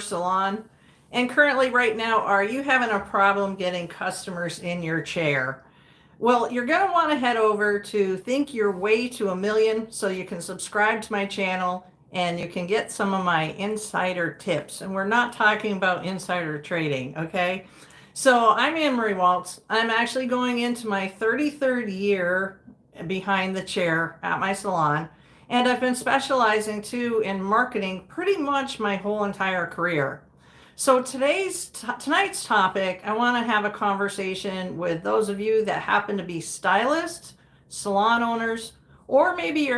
salon? And currently, right now, are you having a problem getting customers in your chair? Well, you're going to want to head over to Think Your Way to a Million so you can subscribe to my channel and you can get some of my insider tips. And we're not talking about insider trading, okay? So I'm Anne-Marie Walts. I'm actually going into my 33rd year behind the chair at my salon. And I've been specializing too in marketing pretty much my whole entire career. So tonight's topic, I want to have a conversation with those of you that happen to be stylists, salon owners, or maybe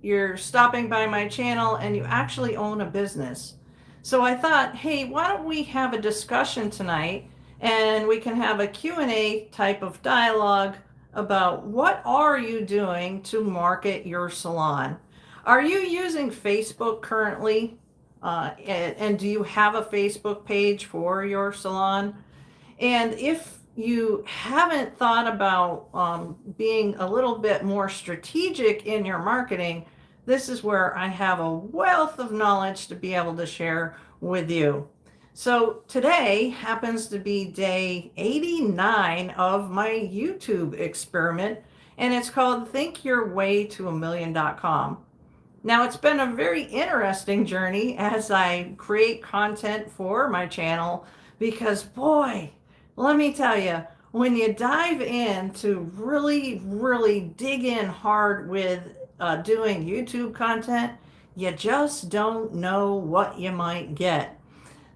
you're stopping by my channel and you actually own a business. So I thought, hey, why don't we have a discussion tonight and we can have a Q&A type of dialogue about what are you doing to market your salon? Are you using Facebook currently? And do you have a Facebook page for your salon? And if you haven't thought about being a little bit more strategic in your marketing, this is where I have a wealth of knowledge to be able to share with you. So today happens to be day 89 of my YouTube experiment, and it's called Think Your Way to a Million.com. Now, it's been a very interesting journey as I create content for my channel because, boy, let me tell you, when you dive in to really dig in hard with doing YouTube content, you just don't know what you might get.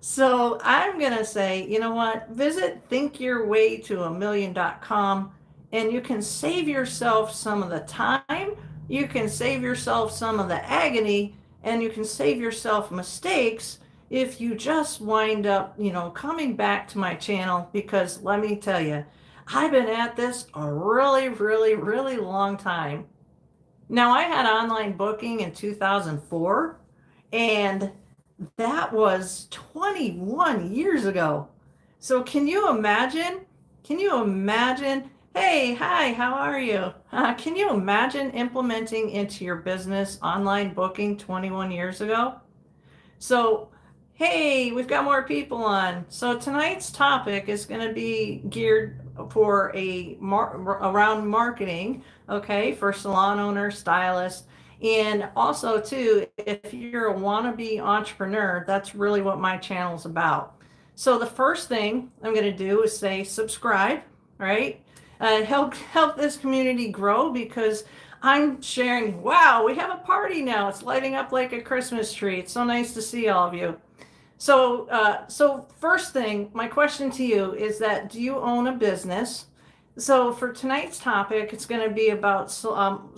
So I'm going to say, you know what, visit thinkyourwaytoamillion.com and you can save yourself some of the time, you can save yourself some of the agony, and you can save yourself mistakes if you just wind up, coming back to my channel, because let me tell you, I've been at this a really long time. Now, I had online booking in 2004, and that was 21 years ago. So can you imagine? Hey, hi, how are you? Can you imagine implementing into your business online booking 21 years ago? So, hey, we've got more people on. So tonight's topic is going to be geared for around marketing, okay, for salon owners, stylists, and also too, if you're a wannabe entrepreneur, that's really what my channel is about. So the first thing I'm going to do is say subscribe, right? Help this community grow, because I'm sharing, wow, we have a party now. It's lighting up like a Christmas tree. It's so nice to see all of you. So first thing, my question to you is that, do you own a business? So for tonight's topic, it's going to be about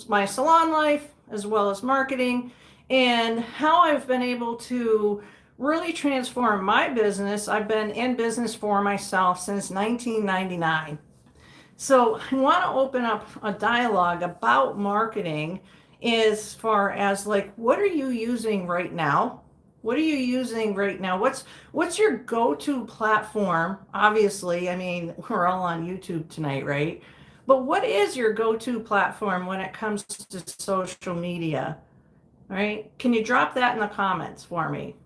my salon life as well as marketing and how I've been able to really transform my business. I've been in business for myself since 1999. So I want to open up a dialogue about marketing as far as like, what are you using right now? What are you using right now? What's your go-to platform? Obviously, I mean, we're all on YouTube tonight, right? But what is your go-to platform when it comes to social media? All right? Can you drop that in the comments for me?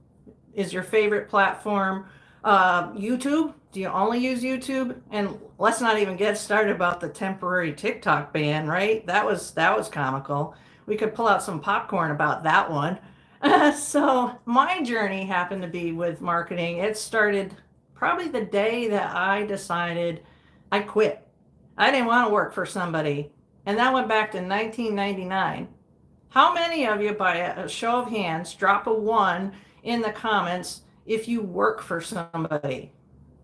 Is your favorite platform YouTube? Do you only use YouTube? And let's not even get started about the temporary TikTok ban, right? That was comical. We could pull out some popcorn about that one. So my journey happened to be with marketing. It started probably the day that I decided I quit. I didn't want to work for somebody. And that went back to 1999. How many of you, by a show of hands, drop a 1 in the comments if you work for somebody?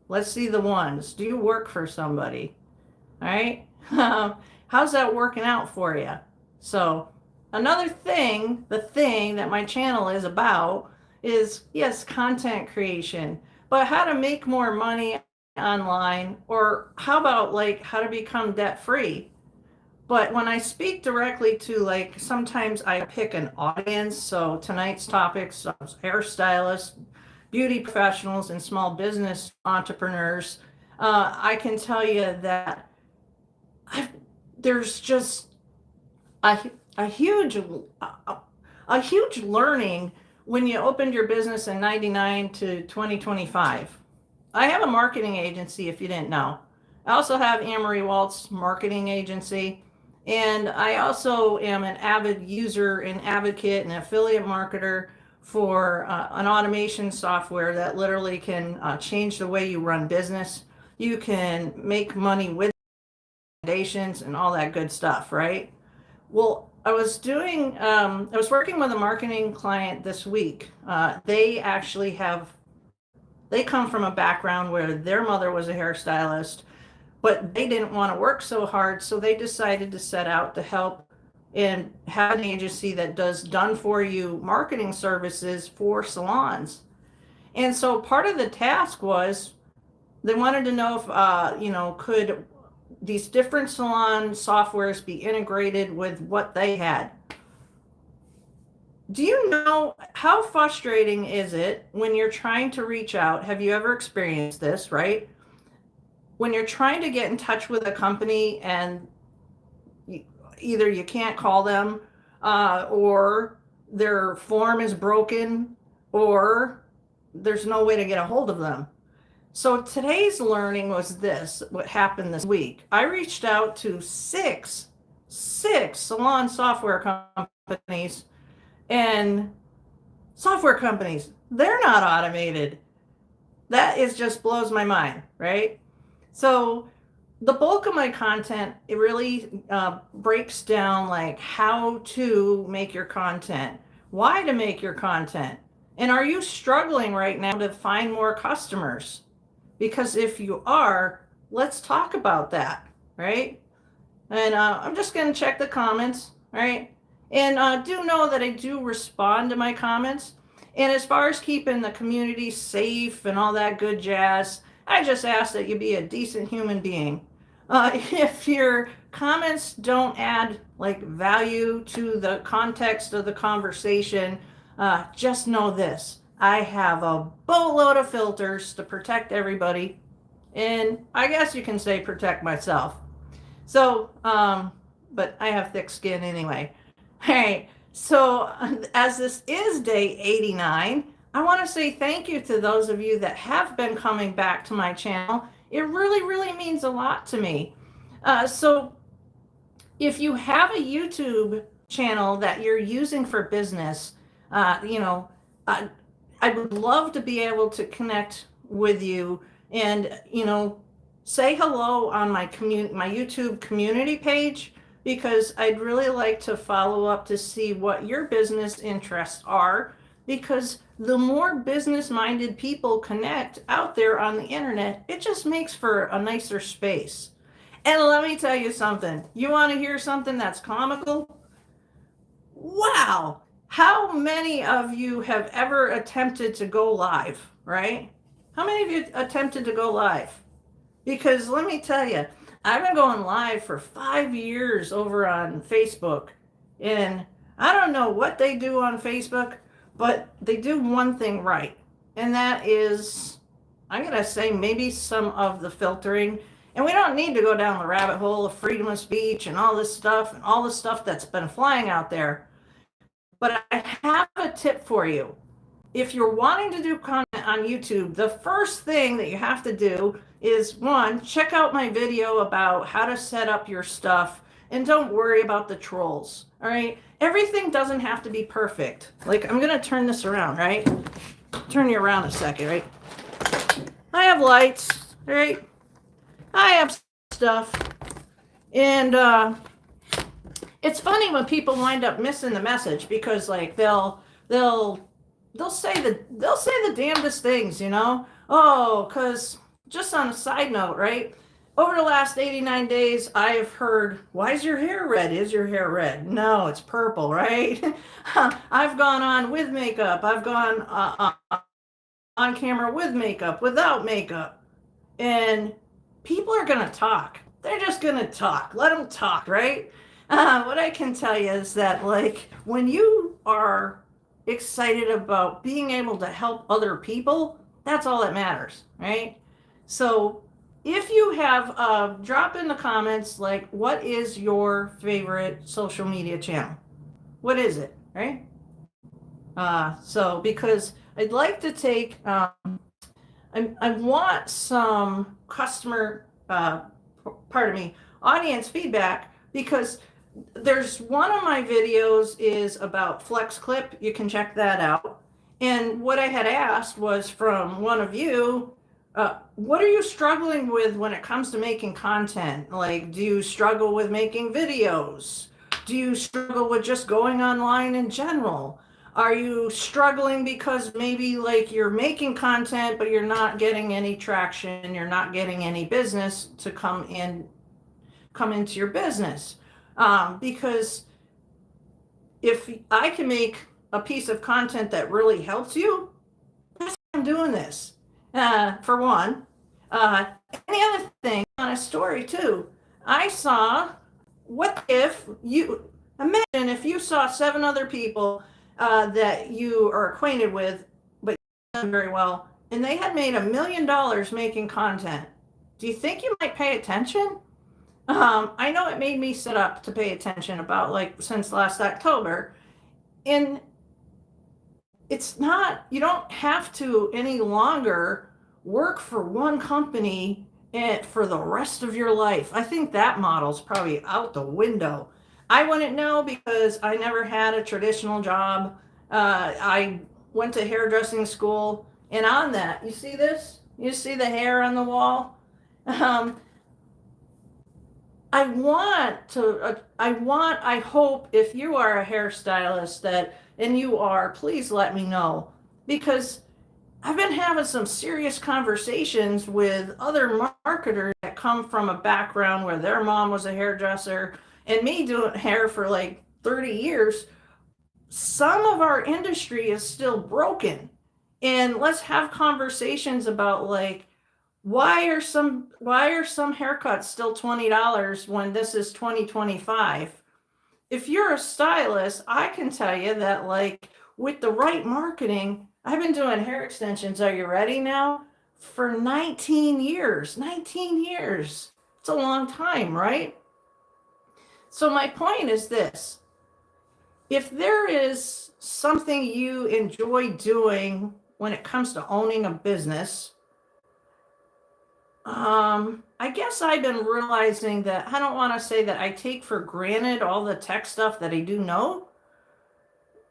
Let's see the ones. Do you work for somebody? All right. How's that working out for you? So another thing, the thing that my channel is about is, yes, content creation, but how to make more money online, or how about like how to become debt free. But when I speak directly to, like, sometimes I pick an audience. So tonight's topics, hairstylists, beauty professionals, and small business entrepreneurs. I can tell you that there's just a huge learning when you opened your business in 99 to 2025. I have a marketing agency, if you didn't know. I also have Amory Walts marketing agency. And I also am an avid user and advocate and affiliate marketer for an automation software that literally can change the way you run business. You can make money with recommendations and all that good stuff, right? Well, I was working with a marketing client this week. They come from a background where their mother was a hairstylist, but they didn't want to work so hard, so they decided to set out to help and have an agency that does done for you marketing services for salons. And so part of the task was they wanted to know if could these different salon softwares be integrated with what they had. Do you know how frustrating is it when you're trying to reach out? Have you ever experienced this, right? When you're trying to get in touch with a company and either you can't call them or their form is broken or there's no way to get a hold of them. So today's learning was what happened this week. I reached out to six salon software companies, and software companies, they're not automated. That just blows my mind, right? So the bulk of my content, it really breaks down like how to make your content, why to make your content, and are you struggling right now to find more customers? Because if you are, let's talk about that, right? And I'm just going to check the comments, right? And do know that I do respond to my comments. And as far as keeping the community safe and all that good jazz, I just ask that you be a decent human being. If your comments don't add like value to the context of the conversation, just know this. I have a boatload of filters to protect everybody. And I guess you can say protect myself. So, but I have thick skin anyway. All right. So as this is day 89, I want to say thank you to those of you that have been coming back to my channel. It really, really means a lot to me. So if you have a YouTube channel that you're using for business, I would love to be able to connect with you and, say hello on my YouTube community page, because I'd really like to follow up to see what your business interests are, because the more business-minded people connect out there on the internet, it just makes for a nicer space. And let me tell you something. You want to hear something that's comical? Wow. How many of you have ever attempted to go live, right? How many of you attempted to go live? Because let me tell you, I've been going live for 5 years over on Facebook, and I don't know what they do on Facebook, but they do one thing right, and that is, I'm going to say, maybe some of the filtering. And we don't need to go down the rabbit hole of freedom of speech and all this stuff that's been flying out there. But I have a tip for you. If you're wanting to do content on YouTube, the first thing that you have to do is, one, check out my video about how to set up your stuff, and don't worry about the trolls, all right? Everything doesn't have to be perfect. Like, I'm going to turn this around, right? Turn you around a second, right? I have lights, right? I have stuff. And it's funny when people wind up missing the message, because like they'll say the damnedest things, Oh, because just on a side note, right? Over the last 89 days, I have heard, why is your hair red? Is your hair red? No, it's purple, right? I've gone on with makeup. I've gone on camera with makeup, without makeup. And people are going to talk. They're just going to talk. Let them talk, right? What I can tell you is that, like, when you are excited about being able to help other people, that's all that matters, right? So if you have, drop in the comments, like, what is your favorite social media channel? What is it, right? So because I'd like to take, I want some customer, pardon me, audience feedback, because there's one of my videos is about Flex Clip. You can check that out. And what I had asked was from one of you, what are you struggling with when it comes to making content? Like, do you struggle with making videos? Do you struggle with just going online in general? Are you struggling because maybe like you're making content, but you're not getting any traction, you're not getting any business to come into your business? Because if I can make a piece of content that really helps you, that's why I'm doing this. For one. Uh, any other thing on a story too. I saw, what if you imagine if you saw 7 other people that you are acquainted with, but you know them very well, and they had made $1 million making content. Do you think you might pay attention? I know it made me sit up to pay attention about like since last October. And it's not, you don't have to any longer work for one company for the rest of your life. I think that model's probably out the window. I wouldn't know because I never had a traditional job. I went to hairdressing school, and on that, you see this? You see the hair on the wall? Um, I hope if you are a hairstylist and you are, please let me know, because I've been having some serious conversations with other marketers that come from a background where their mom was a hairdresser and me doing hair for like 30 years. Some of our industry is still broken. And let's have conversations about like, why are some haircuts still $20 when this is 2025? If you're a stylist, I can tell you that like with the right marketing, I've been doing hair extensions, are you ready now? For 19 years. 19 years. It's a long time, right? So my point is this. If there is something you enjoy doing when it comes to owning a business, I guess I've been realizing that I don't want to say that I take for granted all the tech stuff that I do know,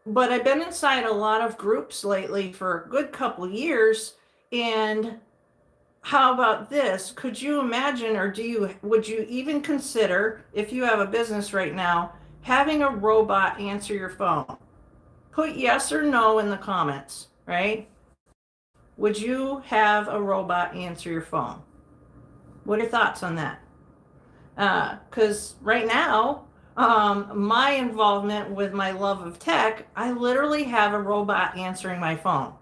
but I've been inside a lot of groups lately for a good couple of years. And how about this? Could you imagine, or would you even consider, if you have a business right now, having a robot answer your phone? Put yes or no in the comments, right? Would you have a robot answer your phone? What are your thoughts on that? Because right now, my involvement with my love of tech, I literally have a robot answering my phone.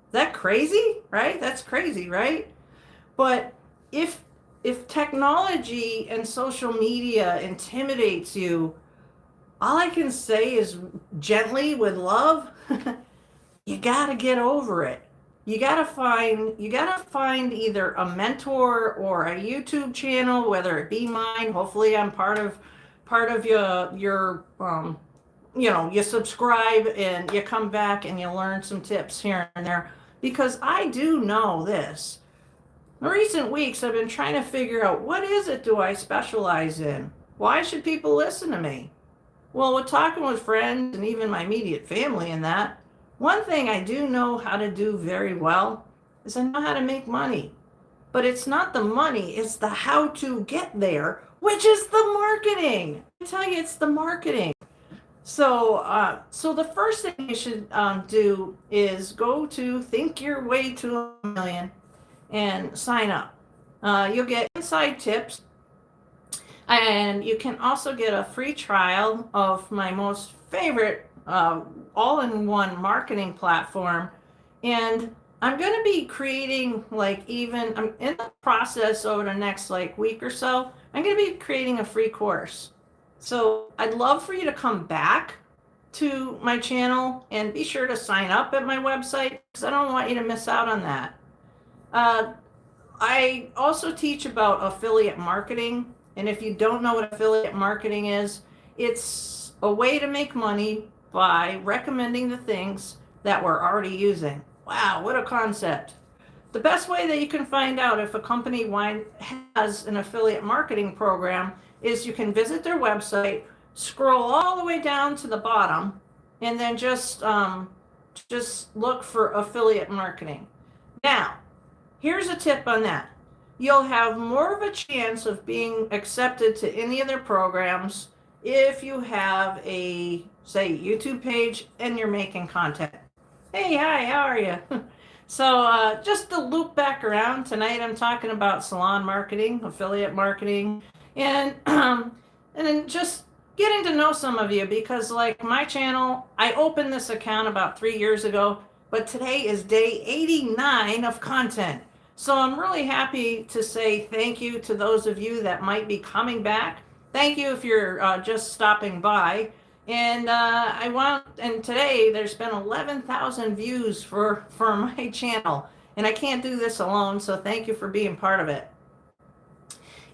Is that crazy? Right? That's crazy, right? But if technology and social media intimidates you, all I can say is gently with love, you got to get over it. You got to find either a mentor or a YouTube channel, whether it be mine. Hopefully I'm part of your you subscribe and you come back and you learn some tips here and there, because I do know this. In recent weeks I've been trying to figure out, what is it do I specialize in? Why should people listen to me? Well, with talking with friends and even my immediate family and that, one thing I do know how to do very well is I know how to make money. But it's not the money, it's the how to get there, which is the marketing. I tell you, it's the marketing. So the first thing you should do is go to Think Your Way to a Million and sign up. You'll get inside tips, and you can also get a free trial of my most favorite all-in-one marketing platform. And I'm going to be creating, I'm in the process over the next week or so, I'm going to be creating a free course. So I'd love for you to come back to my channel and be sure to sign up at my website, because I don't want you to miss out on that. I also teach about affiliate marketing. And if you don't know what affiliate marketing is, it's a way to make money by recommending the things that we're already using. Wow, what a concept. The best way that you can find out if a company has an affiliate marketing program is you can visit their website, scroll all the way down to the bottom, and then just look for affiliate marketing. Now, here's a tip on that. You'll have more of a chance of being accepted to any of their programs if you have a, say, YouTube page and you're making content. Hey, hi, how are you? So just to loop back around, tonight I'm talking about salon marketing, affiliate marketing, and then just getting to know some of you, because like my channel, I opened this account about 3 years ago, but today is day 89 of content. So I'm really happy to say thank you to those of you that might be coming back. Thank you if you're just stopping by. And and today there's been 11,000 views for my channel, and I can't do this alone, so thank you for being part of it.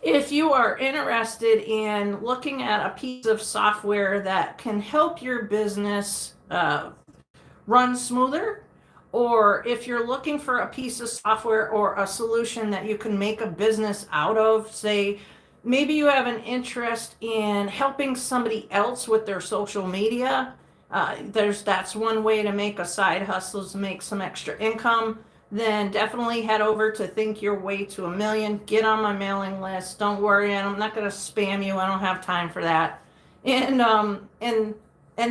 If you are interested in looking at a piece of software that can help your business run smoother, or if you're looking for a piece of software or a solution that you can make a business out of, say, maybe you have an interest in helping somebody else with their social media. That's one way to make a side hustle, to make some extra income. Then definitely head over to Think Your Way to $1 Million. Get on my mailing list. Don't worry, I'm not going to spam you. I don't have time for that. And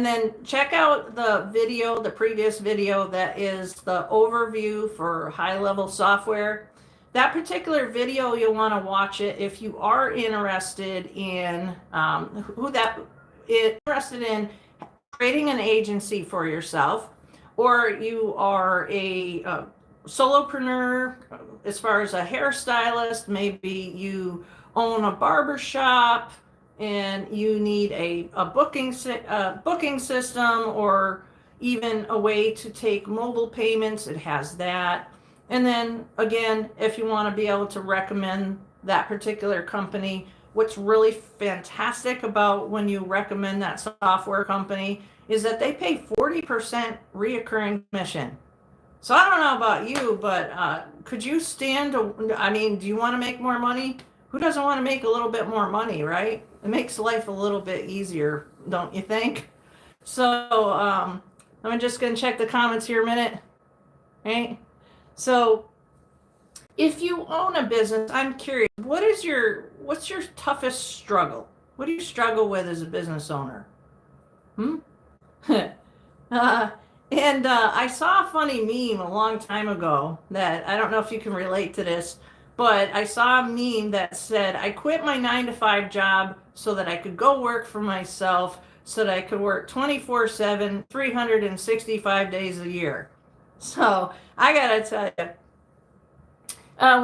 then check out the previous video that is the overview for HighLevel software. That particular video, you'll want to watch it if you are interested in interested in creating an agency for yourself, or you are a solopreneur as far as a hairstylist. Maybe you own a barber shop and you need a booking system, or even a way to take mobile payments. It has that. And then again, if you want to be able to recommend that particular company, what's really fantastic about when you recommend that software company is that they pay 40% reoccurring commission. So I don't know about you, but could you stand to, I mean, do you want to make more money? Who doesn't want to make a little bit more money, right? It makes life a little bit easier, don't you think? So I'm just going to check the comments here a minute. Right? So if you own a business, I'm curious, what's your toughest struggle? What do you struggle with as a business owner? I saw a funny meme a long time ago that I don't know if you can relate to this, but I saw a meme that said, I quit my 9-to-5 job so that I could go work for myself, so that I could work 24/7, 365 days a year. So I gotta tell you,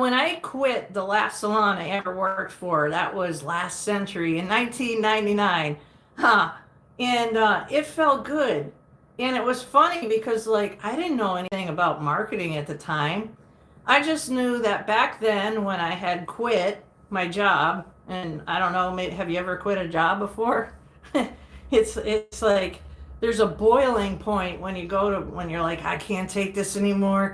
when I quit the last salon I ever worked for, that was last century in 1999, and it felt good. And it was funny because, like, I didn't know anything about marketing at the time. I just knew that back then when I had quit my job, and I don't know, have you ever quit a job before? It's like there's a boiling point when you're like, I can't take this anymore,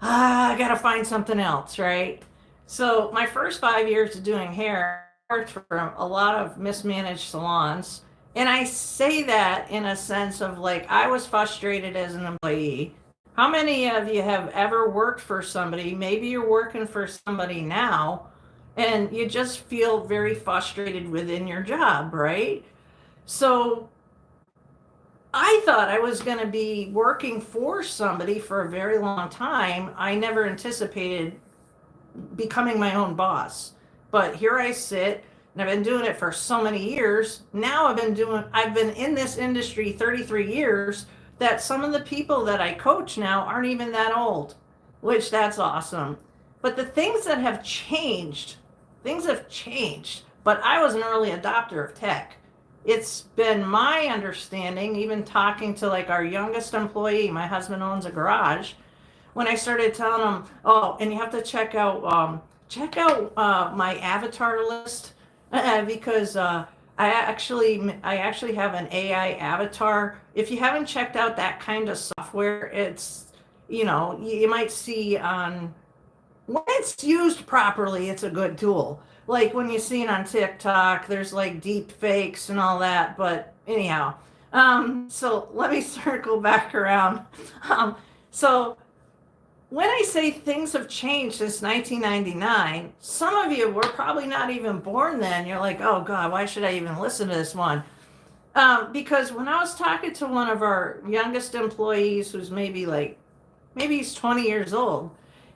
I gotta find something else, right? So my first 5 years of doing hair, I worked for a lot of mismanaged salons. And I say that in a sense of, like, I was frustrated as an employee. How many of you have ever worked for somebody? Maybe you're working for somebody now and you just feel very frustrated within your job, right? So I thought I was going to be working for somebody for a very long time. I never anticipated becoming my own boss. But here I sit, and I've been doing it for so many years. Now I've been in this industry 33 years, that some of the people that I coach now aren't even that old, which that's awesome. But the things have changed, but I was an early adopter of tech. It's been my understanding, even talking to like our youngest employee, my husband owns a garage, when I started telling him, oh, and you have to check out my avatar list, because I actually have an AI avatar. If you haven't checked out that kind of software, it's, you might see on, when it's used properly, it's a good tool. Like when you see it on TikTok, there's like deep fakes and all that. But anyhow, so let me circle back around. So when I say things have changed since 1999, some of you were probably not even born then. You're like, oh God, why should I even listen to this one? Because when I was talking to one of our youngest employees, who's maybe he's 20 years old,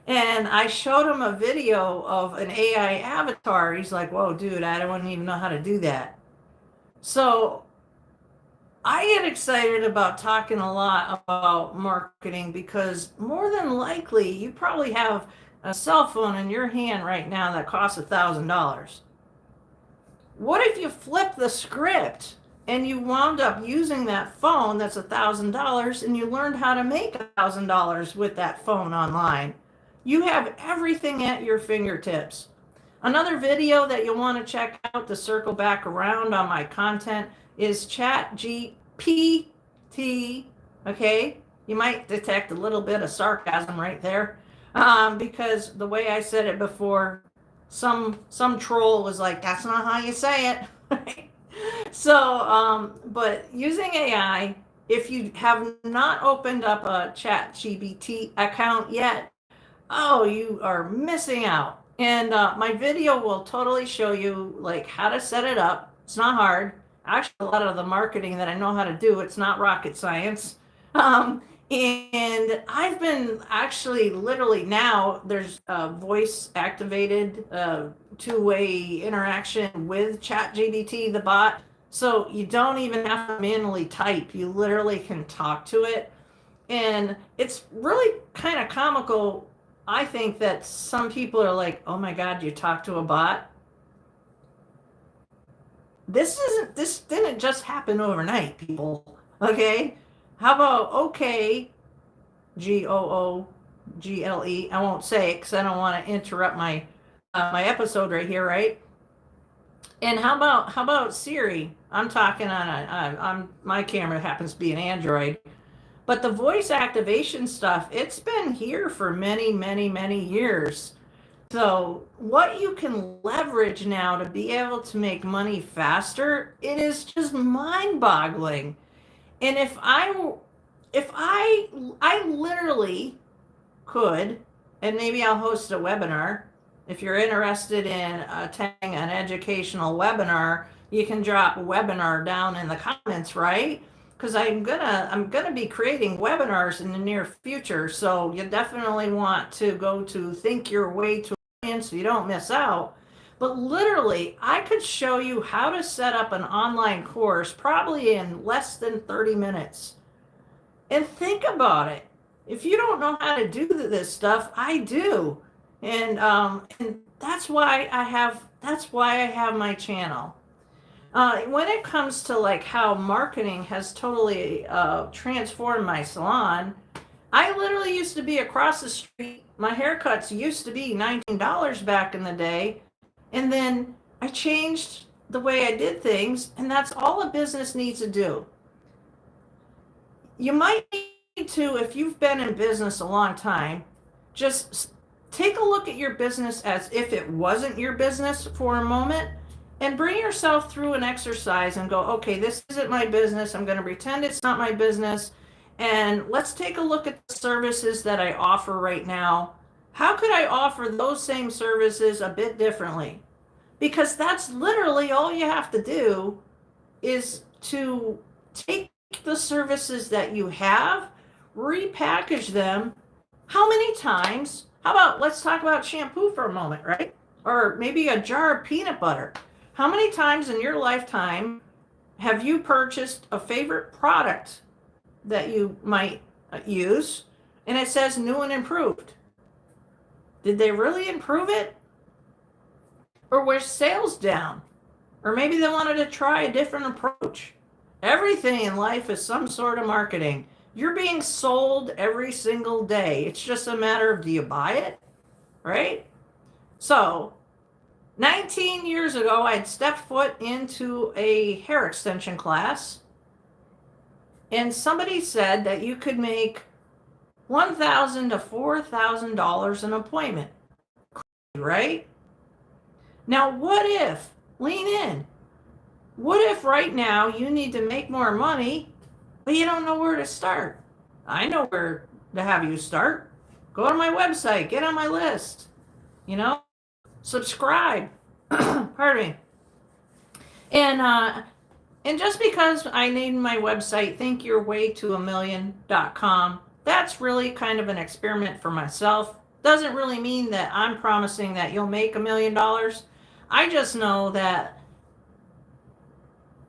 and I showed him a video of an AI avatar, he's like, whoa, dude, I don't even know how to do that. So I get excited about talking a lot about marketing because more than likely you probably have a cell phone in your hand right now that costs $1,000. What if you flip the script and you wound up using that phone that's $1,000 and you learned how to make $1,000 with that phone online? You have everything at your fingertips. Another video that you'll want to check out to circle back around on my content is Chat GPT. Okay, you might detect a little bit of sarcasm right there, because the way I said it before, some troll was like, "That's not how you say it." So, but using AI, if you have not opened up a Chat GPT account yet, oh, you are missing out. And my video will totally show you like how to set it up. It's not hard. Actually, a lot of the marketing that I know how to do, it's not rocket science. And I've been actually literally now there's voice activated two-way interaction with ChatGPT, the bot. So you don't even have to manually type. You literally can talk to it. And it's really kind of comical. I think that some people are like, oh my God, you talk to a bot? This didn't just happen overnight, people. Okay? How about okay, Google? I won't say it because I don't want to interrupt my episode right here, right? And how about Siri? I'm talking on my camera happens to be an Android. But the voice activation stuff, it's been here for many, many, many years. So, what you can leverage now to be able to make money faster, it is just mind-boggling. And if I literally could, and maybe I'll host a webinar. If you're interested in attending an educational webinar, you can drop a webinar down in the comments, right? Because I'm gonna be creating webinars in the near future, so you definitely want to go to Think Your Way to Win so you don't miss out. But literally, I could show you how to set up an online course probably in less than 30 minutes. And think about it. If you don't know how to do this stuff, I do. And that's why I have my channel. When it comes to like how marketing has totally transformed my salon, I literally used to be across the street. My haircuts used to be $19 back in the day. And then I changed the way I did things, and that's all a business needs to do. You might need to, if you've been in business a long time, just take a look at your business as if it wasn't your business for a moment and bring yourself through an exercise and go, okay, this isn't my business. I'm going to pretend it's not my business. And let's take a look at the services that I offer right now. How could I offer those same services a bit differently? Because that's literally all you have to do is to take the services that you have, repackage them. How many times? How about let's talk about shampoo for a moment, right? Or maybe a jar of peanut butter. How many times in your lifetime have you purchased a favorite product that you might use and it says new and improved? Did they really improve it? Or were sales down? Or maybe they wanted to try a different approach. Everything in life is some sort of marketing. You're being sold every single day. It's just a matter of, do you buy it? Right? So 19 years ago, I had stepped foot into a hair extension class, and somebody said that you could make $1,000 to $4,000 an appointment, right? Now, what if, lean in, what if right now you need to make more money, but you don't know where to start? I know where to have you start. Go to my website, get on my list, subscribe. Pardon me. And just because I named my website thinkyourwaytoamillion.com, that's really kind of an experiment for myself. Doesn't really mean that I'm promising that you'll make $1 million. I just know that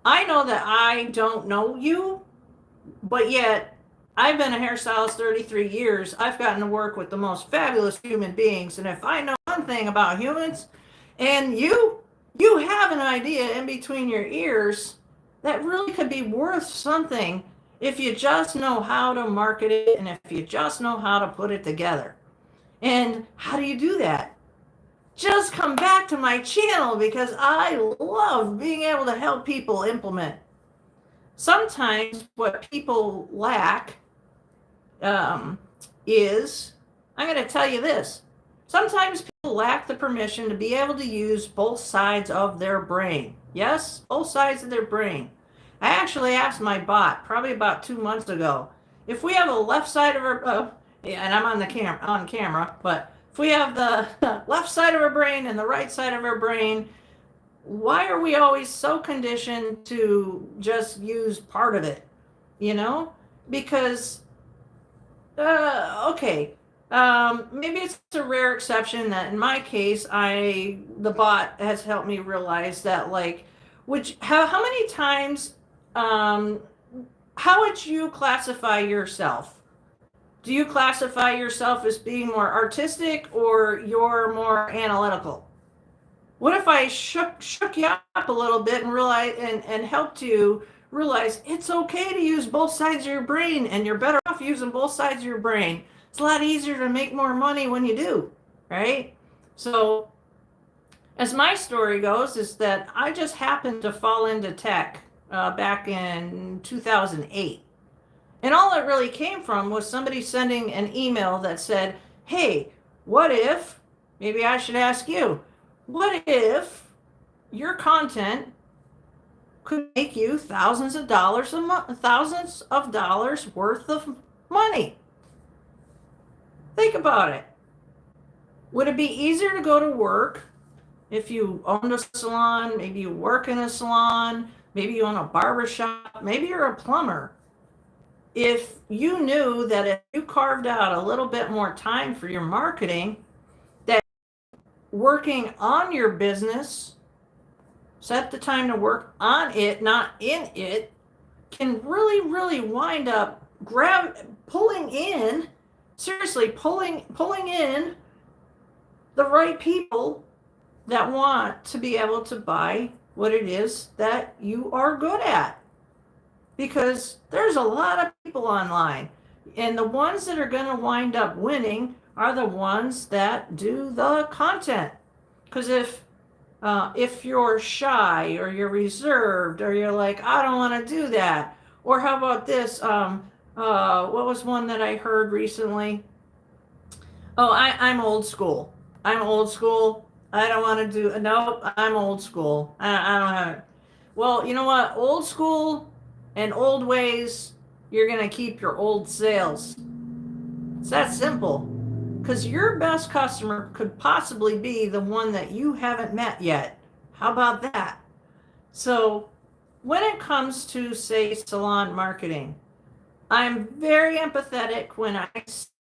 I don't know you, but yet I've been a hairstylist 33 years. I've gotten to work with the most fabulous human beings. And if I know one thing about humans, and you have an idea in between your ears that really could be worth something if you just know how to market it and if you just know how to put it together. And how do you do that? Just come back to my channel, because I love being able to help people implement. Sometimes what people lack is, I'm going to tell you this, sometimes people lack the permission to be able to use both sides of their brain. Yes, both sides of their brain. I actually asked my bot probably about 2 months ago, if we have a left side of our, and I'm on camera, but if we have the left side of our brain and the right side of our brain, why are we always so conditioned to just use part of it? Because, okay, maybe it's a rare exception that in my case, the bot has helped me realize that, like, how many times, how would you classify yourself? Do you classify yourself as being more artistic, or you're more analytical? What if I shook you up a little bit and realize and helped you realize it's okay to use both sides of your brain, and you're better off using both sides of your brain. It's a lot easier to make more money when you do, right? So, as my story goes, is that I just happened to fall into tech back in 2008. And all it really came from was somebody sending an email that said, hey, what if, maybe I should ask you, what if your content could make you thousands of dollars a month, thousands of dollars worth of money? Think about it. Would it be easier to go to work if you owned a salon? Maybe you work in a salon, maybe you own a barber shop, maybe you're a plumber. If you knew that if you carved out a little bit more time for your marketing, that working on your business, set the time to work on it, not in it, can really, really wind up pulling in the right people that want to be able to buy what it is that you are good at. Because there's a lot of people online, and the ones that are going to wind up winning are the ones that do the content. Because if you're shy, or you're reserved, or you're like, I don't want to do that, or how about this? What was one that I heard recently? Oh, I'm old school. I don't want to do. Nope, I'm old school. I don't have it. Well, you know what? Old school and old ways, you're going to keep your old sales. It's that simple. Because your best customer could possibly be the one that you haven't met yet. How about that? So when it comes to, say, salon marketing, I'm very empathetic when I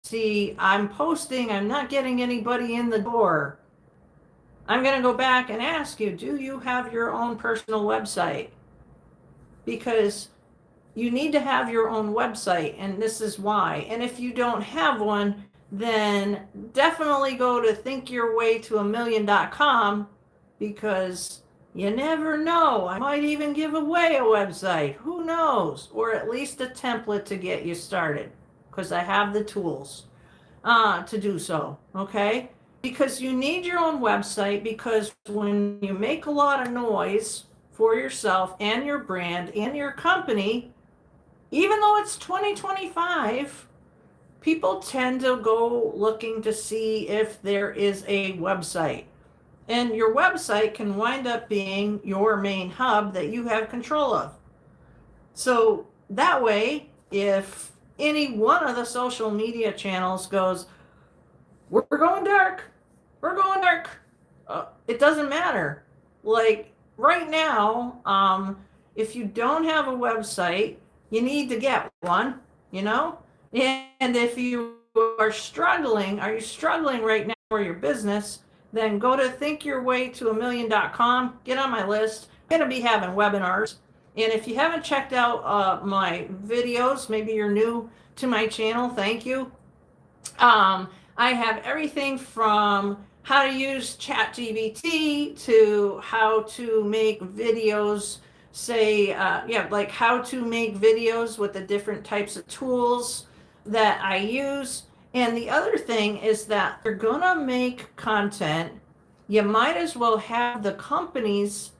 see I'm posting, I'm not getting anybody in the door. I'm going to go back and ask you, do you have your own personal website? Because you need to have your own website, and this is why. And if you don't have one, then definitely go to thinkyourwaytoamillion.com, because you never know. I might even give away a website. Who knows? Or at least a template to get you started, because I have the tools to do so. Okay? because you need your own website, because when you make a lot of noise for yourself and your brand and your company, even though it's 2025, people tend to go looking to see if there is a website. And your website can wind up being your main hub that you have control of. So that way, if any one of the social media channels goes, we're going dark, we're going dark, it doesn't matter. Like right now, if you don't have a website, you need to get one, you know? And if you are struggling, are you struggling right now for your business? Then go to thinkyourwaytoamillion.com, get on my list. I'm going to be having webinars. And if you haven't checked out my videos, maybe you're new to my channel, thank you. I have everything from how to use ChatGPT to how to make videos, like how to make videos with the different types of tools that I use. And the other thing is that you're gonna make content, you might as well have the companies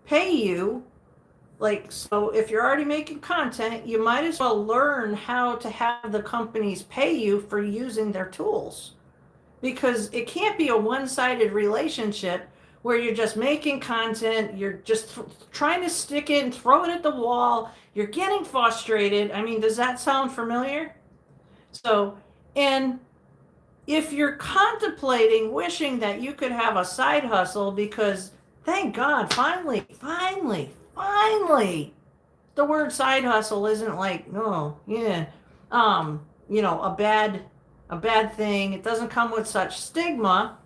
pay you. Like, so if you're already making content, you might as well learn how to have the companies pay you for using their tools. Because it can't be a one-sided relationship where you're just making content, you're just trying to stick it and throw it at the wall, you're getting frustrated. I mean, does that sound familiar? So, and if you're contemplating wishing that you could have a side hustle, because thank God, finally, the word side hustle isn't like, no, yeah, a bad thing. It doesn't come with such stigma.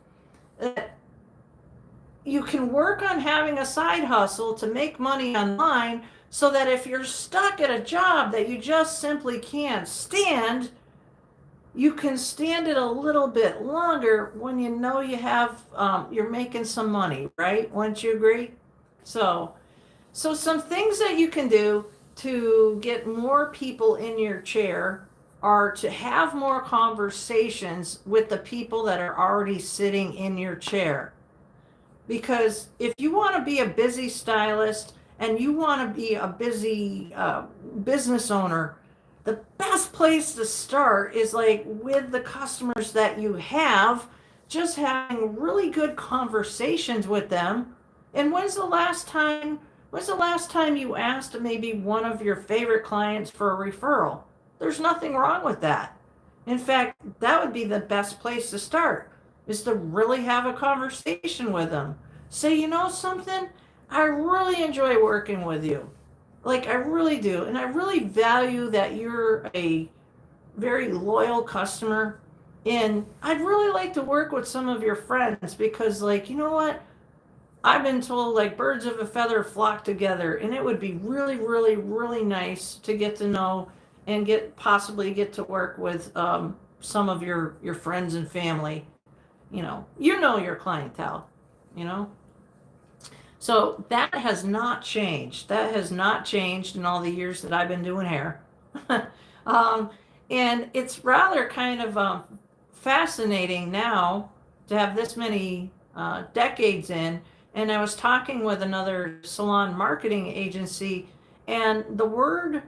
You can work on having a side hustle to make money online, so that if you're stuck at a job that you just simply can't stand, you can stand it a little bit longer when you know you have you're making some money, right? Wouldn't you agree? So some things that you can do to get more people in your chair are to have more conversations with the people that are already sitting in your chair. Because if you want to be a busy stylist and you want to be a busy business owner, the best place to start is like with the customers that you have, just having really good conversations with them. And when's the last time you asked maybe one of your favorite clients for a referral? There's nothing wrong with that. In fact, that would be the best place to start, is to really have a conversation with them. Say, you know something? I really enjoy working with you. Like, I really do. And I really value that you're a very loyal customer. And I'd really like to work with some of your friends because, like, you know what? I've been told like birds of a feather flock together, and it would be really, really, really nice to get to know and possibly get to work with some of your friends and family. You know your clientele, you know. So that has not changed. That has not changed in all the years that I've been doing hair. And it's rather kind of fascinating now to have this many decades in. And I was talking with another salon marketing agency, and the word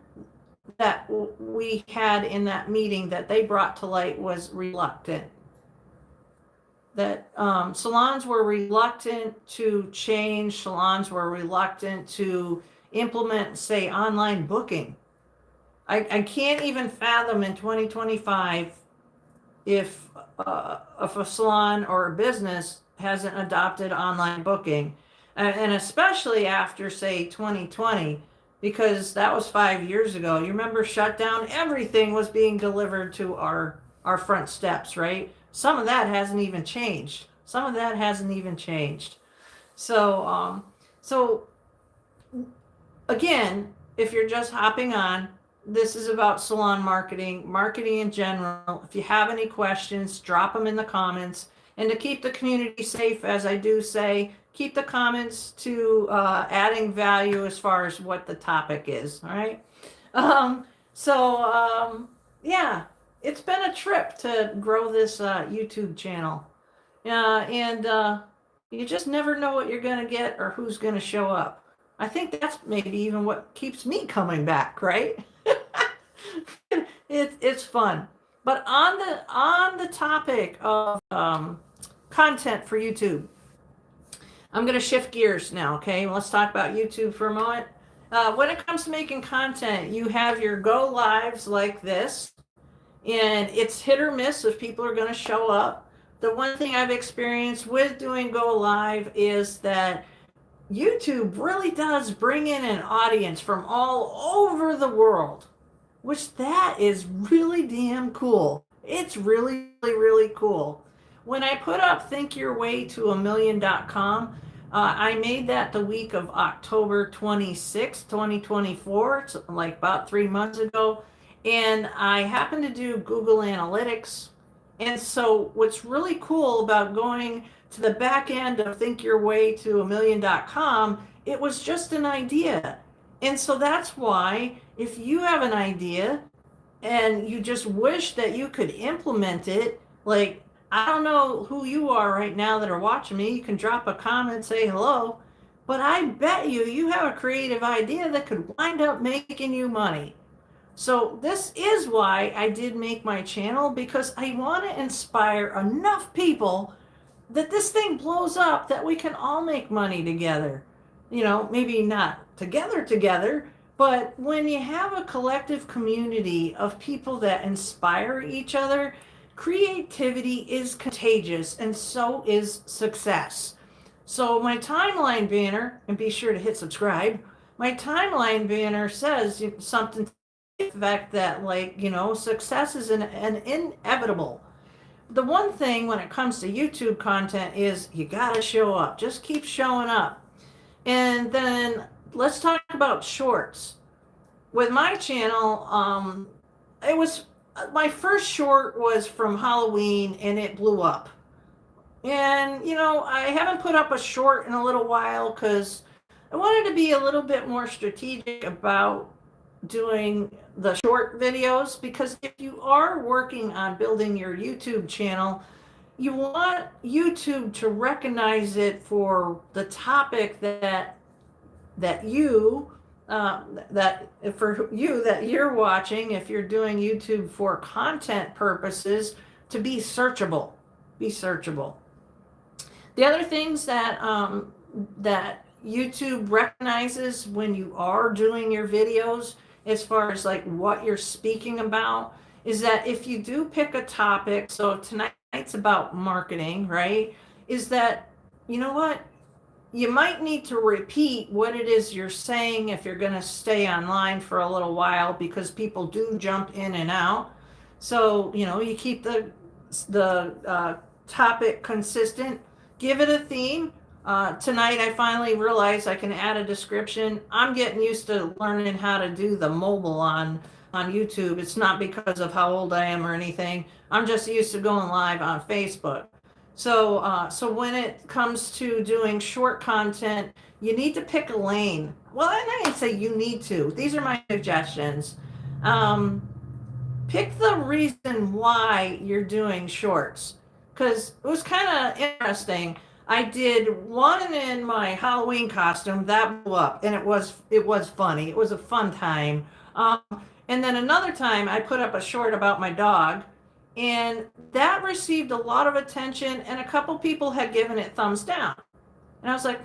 that we had in that meeting that they brought to light was reluctant. That salons were reluctant to change, salons were reluctant to implement, say, online booking. I can't even fathom in 2025 if a salon or a business hasn't adopted online booking, and especially after, say, 2020, because that was 5 years ago. You remember shutdown? Everything was being delivered to our front steps, right? Some of that hasn't even changed. So again, if you're just hopping on, this is about salon marketing in general. If you have any questions, drop them in the comments. And to keep the community safe, as I do say, keep the comments to adding value as far as what the topic is. All right. Yeah, it's been a trip to grow this YouTube channel. And you just never know what you're going to get or who's going to show up. I think that's maybe even what keeps me coming back, right? It's fun. But on the topic of content for YouTube, I'm going to shift gears now. Okay, let's talk about YouTube for a moment. When it comes to making content, you have your go lives like this, and it's hit or miss if people are going to show up. The one thing I've experienced with doing go live is that YouTube really does bring in an audience from all over the world, which that is really damn cool. It's really, really, really cool. When I put up thinkyourwaytoamillion.com, I made that the week of October 26th, 2024. It's like about 3 months ago. And I happened to do Google Analytics. And so what's really cool about going to the back end of thinkyourwaytoamillion.com, it was just an idea. And so that's why if you have an idea and you just wish that you could implement it, like, I don't know who you are right now that are watching me. You can drop a comment, say hello, but I bet you have a creative idea that could wind up making you money. So this is why I did make my channel, because I want to inspire enough people that this thing blows up, that we can all make money together. Maybe not together, but when you have a collective community of people that inspire each other, creativity is contagious, and so is success. So my timeline banner, and be sure to hit subscribe, my timeline banner says something to the effect that, like, success is an inevitable. The one thing when it comes to YouTube content is you got to show up. Just keep showing up. And then let's talk about shorts. With my channel, it was my first short was from Halloween, and it blew up. And I haven't put up a short in a little while because I wanted to be a little bit more strategic about doing the short videos, because if you are working on building your YouTube channel, you want YouTube to recognize it for the topic that you that for you that you're watching. If you're doing YouTube for content purposes, to be searchable. The other things that YouTube recognizes when you are doing your videos, as far as like what you're speaking about, is that if you do pick a topic, so tonight's about marketing, right? Is that, you know what? You might need to repeat what it is you're saying if you're going to stay online for a little while, because people do jump in and out. So, you keep the topic consistent, give it a theme. Tonight I finally realized I can add a description. I'm getting used to learning how to do the mobile on YouTube. It's not because of how old I am or anything. I'm just used to going live on Facebook. So when it comes to doing short content, you need to pick a lane. Well, I didn't say you need to. These are my suggestions. Pick the reason why you're doing shorts, because it was kind of interesting. I did one in my Halloween costume that blew up, and it was funny. It was a fun time. And then another time I put up a short about my dog, and that received a lot of attention, and a couple people had given it thumbs down. And I was like,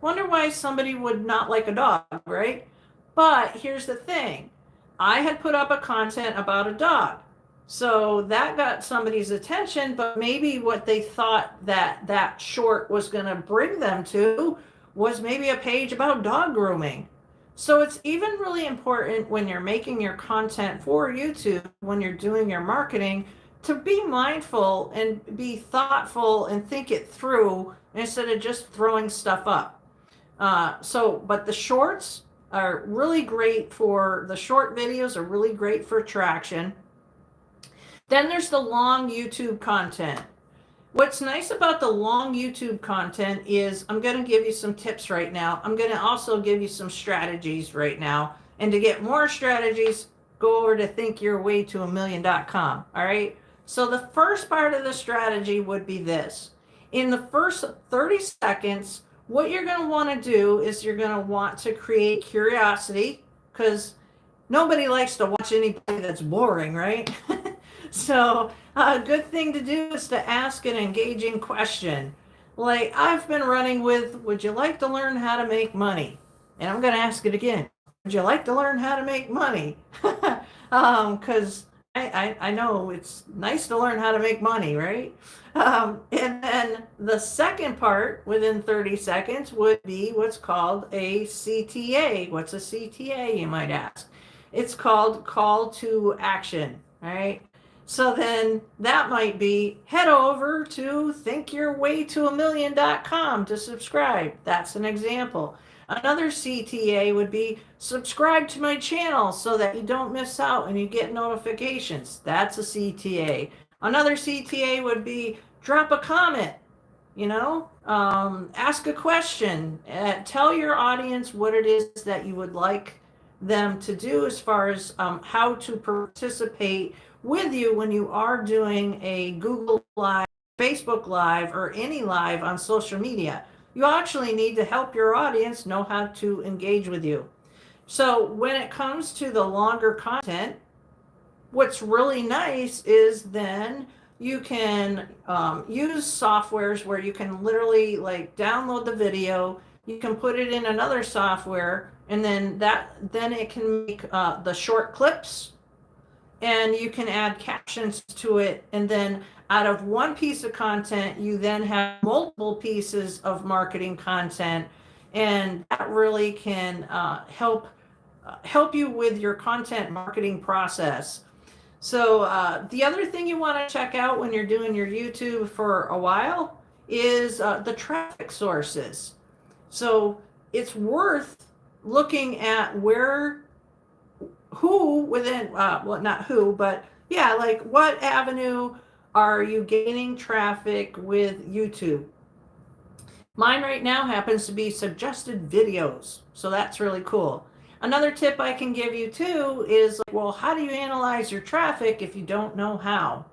wonder why somebody would not like a dog, right? But here's the thing. I had put up a content about a dog. So that got somebody's attention, but maybe what they thought that short was going to bring them to was maybe a page about dog grooming. So it's even really important when you're making your content for YouTube, when you're doing your marketing, to be mindful and be thoughtful and think it through instead of just throwing stuff up. But the shorts are really great the short videos are really great for traction. Then there's the long YouTube content. What's nice about the long YouTube content is I'm going to give you some tips right now. I'm going to also give you some strategies right now. And to get more strategies, go over to thinkyourwaytoamillion.com. All right. So the first part of the strategy would be this. In the first 30 seconds, what you're going to want to do is you're going to want to create curiosity, because nobody likes to watch anybody that's boring, right? So a good thing to do is to ask an engaging question. Like I've been running with, would you like to learn how to make money? And I'm going to ask it again. Would you like to learn how to make money? Because I know it's nice to learn how to make money, right? And then the second part within 30 seconds would be what's called a CTA. What's a CTA, you might ask? It's called call to action, right? So then that might be head over to thinkyourwaytoamillion.com to subscribe. That's an example. Another CTA would be subscribe to my channel so that you don't miss out and you get notifications. That's a CTA. Another CTA would be drop a comment, ask a question, tell your audience what it is that you would like them to do as far as how to participate with you when you are doing a Google Live, Facebook Live, or any live on social media. You actually need to help your audience know how to engage with you. So when it comes to the longer content, what's really nice is then you can use softwares where you can literally like download the video, you can put it in another software, and then it can make the short clips, and you can add captions to it, and then out of one piece of content you then have multiple pieces of marketing content, and that really can help you with your content marketing process. So the other thing you want to check out when you're doing your YouTube for a while is the traffic sources. So it's worth looking at who within, well, not who, but yeah, like what avenue are you gaining traffic with YouTube? Mine right now happens to be suggested videos. So that's really cool. Another tip I can give you too is, well, how do you analyze your traffic if you don't know how?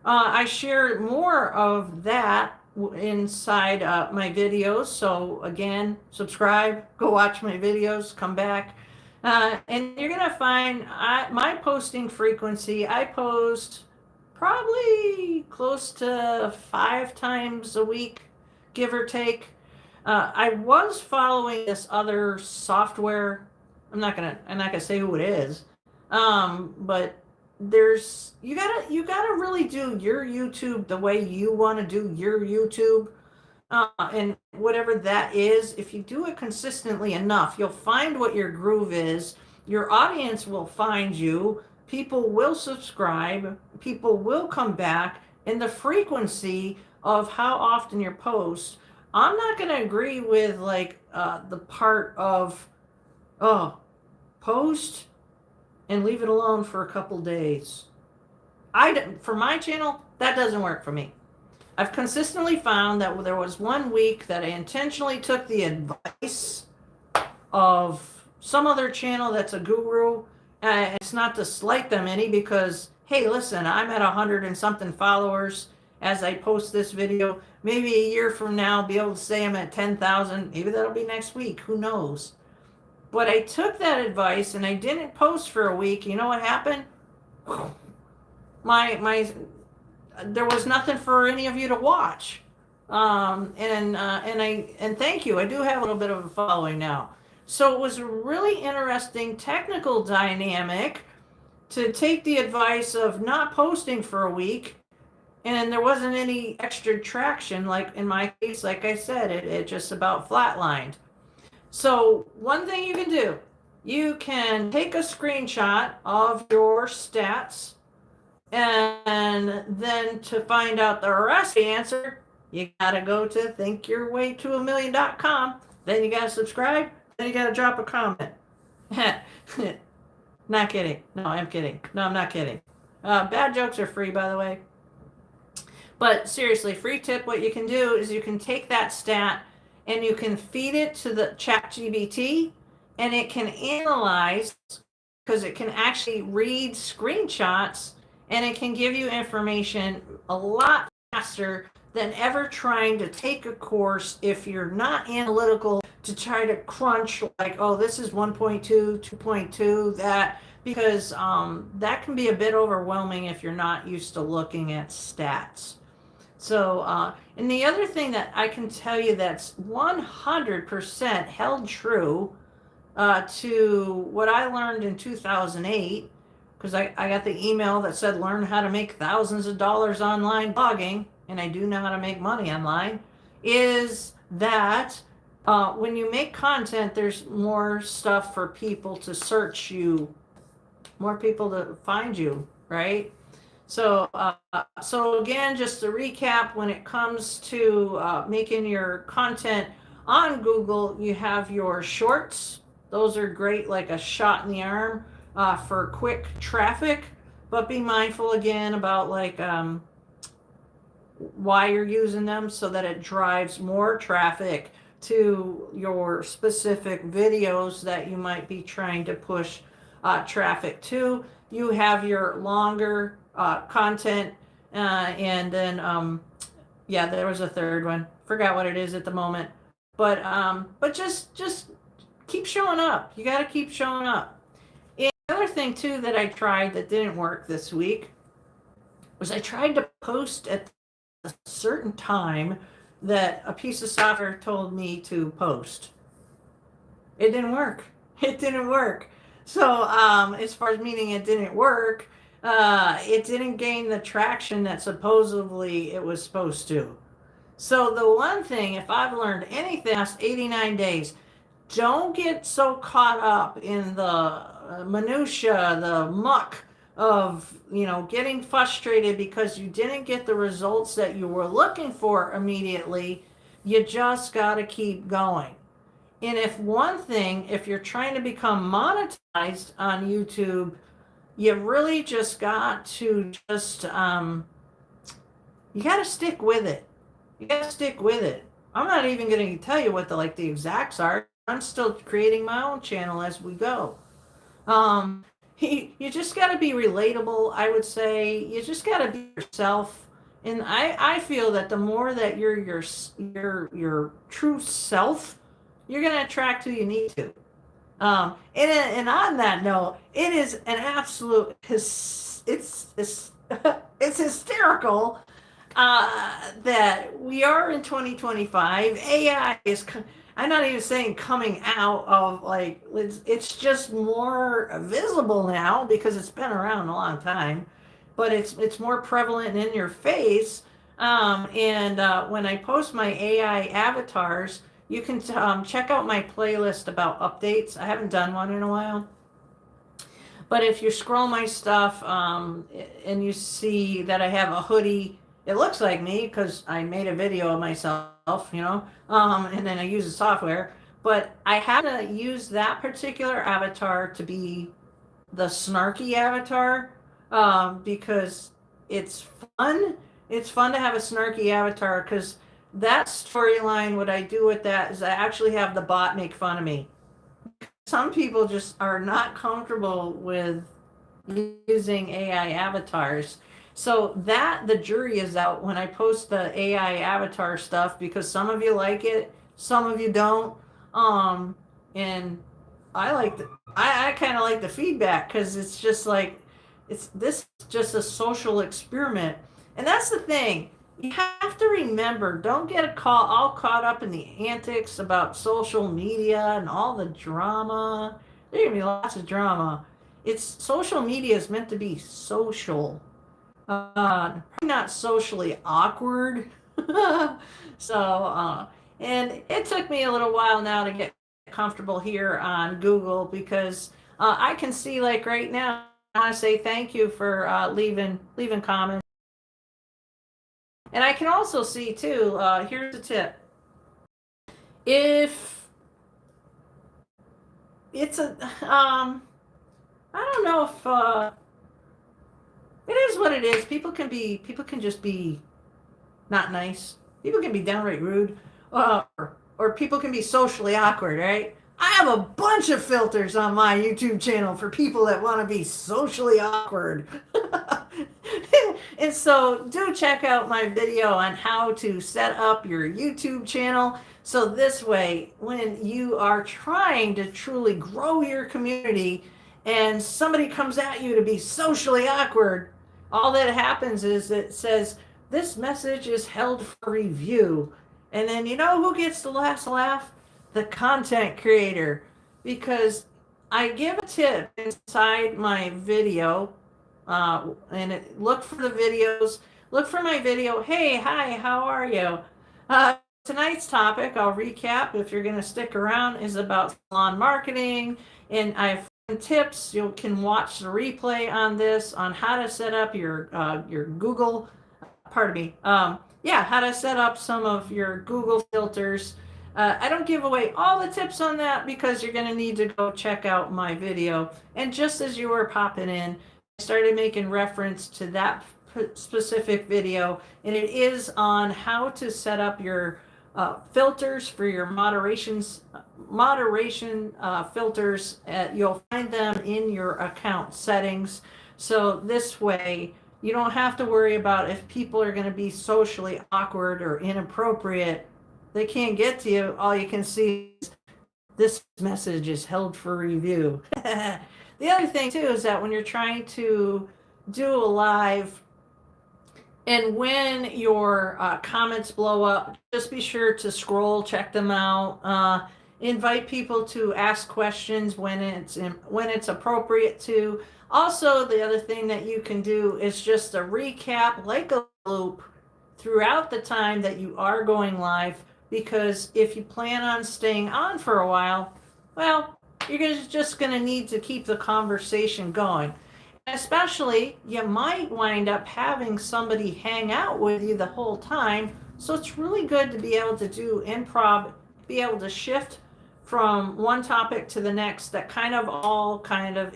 I share more of that inside my videos. So again, subscribe, go watch my videos, come back. And you're going to find my posting frequency, I post probably close to 5 times a week, give or take. I was following this other software. I'm not gonna say who it is, but you gotta really do your YouTube the way you want to do your YouTube, and whatever that is. If you do it consistently enough, you'll find what your groove is. Your audience will find you. People will subscribe. People will come back, and the frequency of how often you post. I'm not going to agree with like the part of, post and leave it alone for a couple days. For my channel, that doesn't work for me. I've consistently found that there was one week that I intentionally took the advice of some other channel that's a guru. It's not to slight them any, because, hey, listen, I'm at 100 and something followers as I post this video. Maybe a year from now, I'll be able to say I'm at 10,000. Maybe that'll be next week. Who knows? But I took that advice and I didn't post for a week. You know what happened? There was nothing for any of you to watch. And thank you. I do have a little bit of a following now. So it was a really interesting technical dynamic to take the advice of not posting for a week, and there wasn't any extra traction. Like in my case, like I said, it just about flatlined. So one thing you can do, you can take a screenshot of your stats, and then to find out the rest of the answer, you gotta go to thinkyourwaytoamillion.com. Then you gotta subscribe. Then you gotta drop a comment. Not kidding. No, I'm kidding. No, I'm not kidding. Bad jokes are free, by the way. But seriously, free tip, what you can do is you can take that stat and you can feed it to the ChatGPT, and it can analyze, because it can actually read screenshots, and it can give you information a lot faster than ever trying to take a course if you're not analytical to try to crunch like, oh, this is 1.2, 2.2, that, because that can be a bit overwhelming if you're not used to looking at stats. So, and the other thing that I can tell you that's 100% held true to what I learned in 2008, because I got the email that said learn how to make thousands of dollars online blogging, and I do know how to make money online, is that when you make content, there's more stuff for people to search you, more people to find you, right? So, so again, just to recap, when it comes to making your content on Google, you have your shorts. Those are great, like a shot in the arm for quick traffic. But be mindful again about like why you're using them, so that it drives more traffic to your specific videos that you might be trying to push traffic to. You have your longer content, and then yeah, there was a third one. Forgot what it is at the moment, but just keep showing up. You got to keep showing up. And the other thing too that I tried that didn't work this week was I tried to post at a certain time that a piece of software told me to post. It didn't work. It didn't work. So as far as meaning it didn't work, it didn't gain the traction that supposedly it was supposed to. So the one thing, if I've learned anything last 89 days, don't get so caught up in the minutia, the muck of, getting frustrated because you didn't get the results that you were looking for immediately. You just got to keep going. And if you're trying to become monetized on YouTube, you really just got to you got to stick with it. You got to stick with it. I'm not even going to tell you what the exacts are. I'm still creating my own channel as we go. You just got to be relatable. I would say you just got to be yourself. And I feel that the more that you're your true self, you're going to attract who you need to. And on that note, it is an absolute it's hysterical that we are in 2025. AI is, I'm not even saying coming out of it's just more visible now because it's been around a long time, but it's more prevalent and in your face. And when I post my AI avatars, you can check out my playlist about updates. I haven't done one in a while. But if you scroll my stuff and you see that I have a hoodie, it looks like me because I made a video of myself, and then I use the software. But I had to use that particular avatar to be the snarky avatar because it's fun. It's fun to have a snarky avatar because that storyline, what I do with that is I actually have the bot make fun of me. Some people just are not comfortable with using AI avatars. So that the jury is out when I post the AI avatar stuff because some of you like it, some of you don't. And I kind of like the feedback because it's just like this is just a social experiment. And that's the thing. You have to remember, don't get all caught up in the antics about social media and all the drama. There's going to be lots of drama. Social media is meant to be social. Probably not socially awkward. So, and it took me a little while now to get comfortable here on Google because I can see right now, I want to say thank you for leaving comments. And I can also see too, here's a tip. If it's I don't know if, it is what it is. People can just be not nice. People can be downright rude, or people can be socially awkward, right? I have a bunch of filters on my YouTube channel for people that want to be socially awkward. And so do check out my video on how to set up your YouTube channel. So this way, when you are trying to truly grow your community and somebody comes at you to be socially awkward, all that happens is it says, this message is held for review. And then you know who gets the last laugh? The content creator. Because I give a tip inside my video, look for the videos. Look for my video. Hey, hi, how are you? Tonight's topic, I'll recap if you're going to stick around, is about salon marketing. And I've tips. You can watch the replay on this on how to set up your Google. Pardon me. How to set up some of your Google filters. I don't give away all the tips on that because you're going to need to go check out my video. And just as you were popping in, I started making reference to that specific video, and it is on how to set up your filters for your moderation filters. You'll find them in your account settings. So this way, you don't have to worry about if people are going to be socially awkward or inappropriate. They can't get to you. All you can see is this message is held for review. The other thing too is that when you're trying to do a live, and when your comments blow up, just be sure to scroll, check them out. Invite people to ask questions when it's appropriate to. Also, the other thing that you can do is just a recap, like a loop, throughout the time that you are going live. Because if you plan on staying on for a while, well, you're just going to need to keep the conversation going. Especially, you might wind up having somebody hang out with you the whole time. So it's really good to be able to do improv, be able to shift from one topic to the next that all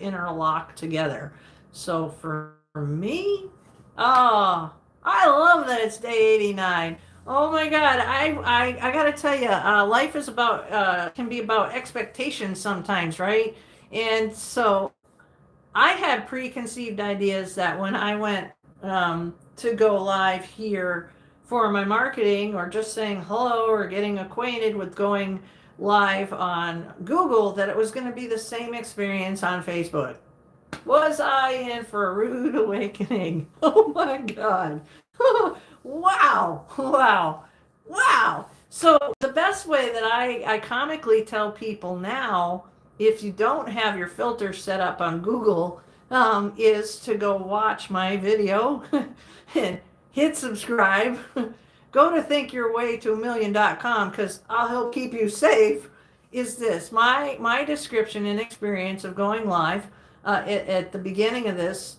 interlock together. So for me, I love that it's day 89. Oh my God, I gotta tell you, life is can be about expectations sometimes, right? And so I had preconceived ideas that when I went to go live here for my marketing, or just saying hello or getting acquainted with going live on Google, that it was going to be the same experience on Facebook. Was I in for a rude awakening? Oh my God. Wow. Wow. Wow. So the best way that I comically tell people now, if you don't have your filter set up on Google, is to go watch my video and hit subscribe. Go to thinkyourwaytoamillion.com, because I'll help keep you safe. Is this my description and experience of going live at the beginning of this,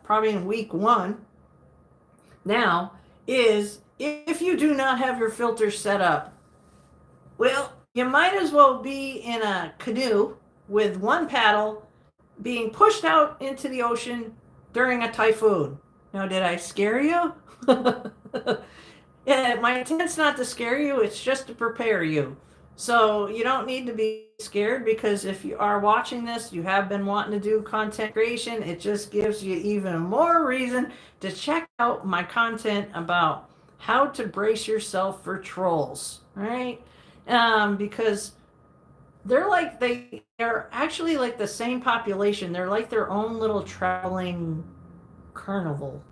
probably in week 1 now, is if you do not have your filters set up, well, you might as well be in a canoe with one paddle being pushed out into the ocean during a typhoon. Now, did I scare you? Yeah, my intent's not to scare you, it's just to prepare you. So you don't need to be scared, because if you are watching this, you have been wanting to do content creation, it just gives you even more reason to check out my content about how to brace yourself for trolls, right? Because they're actually like the same population. They're like their own little traveling carnival.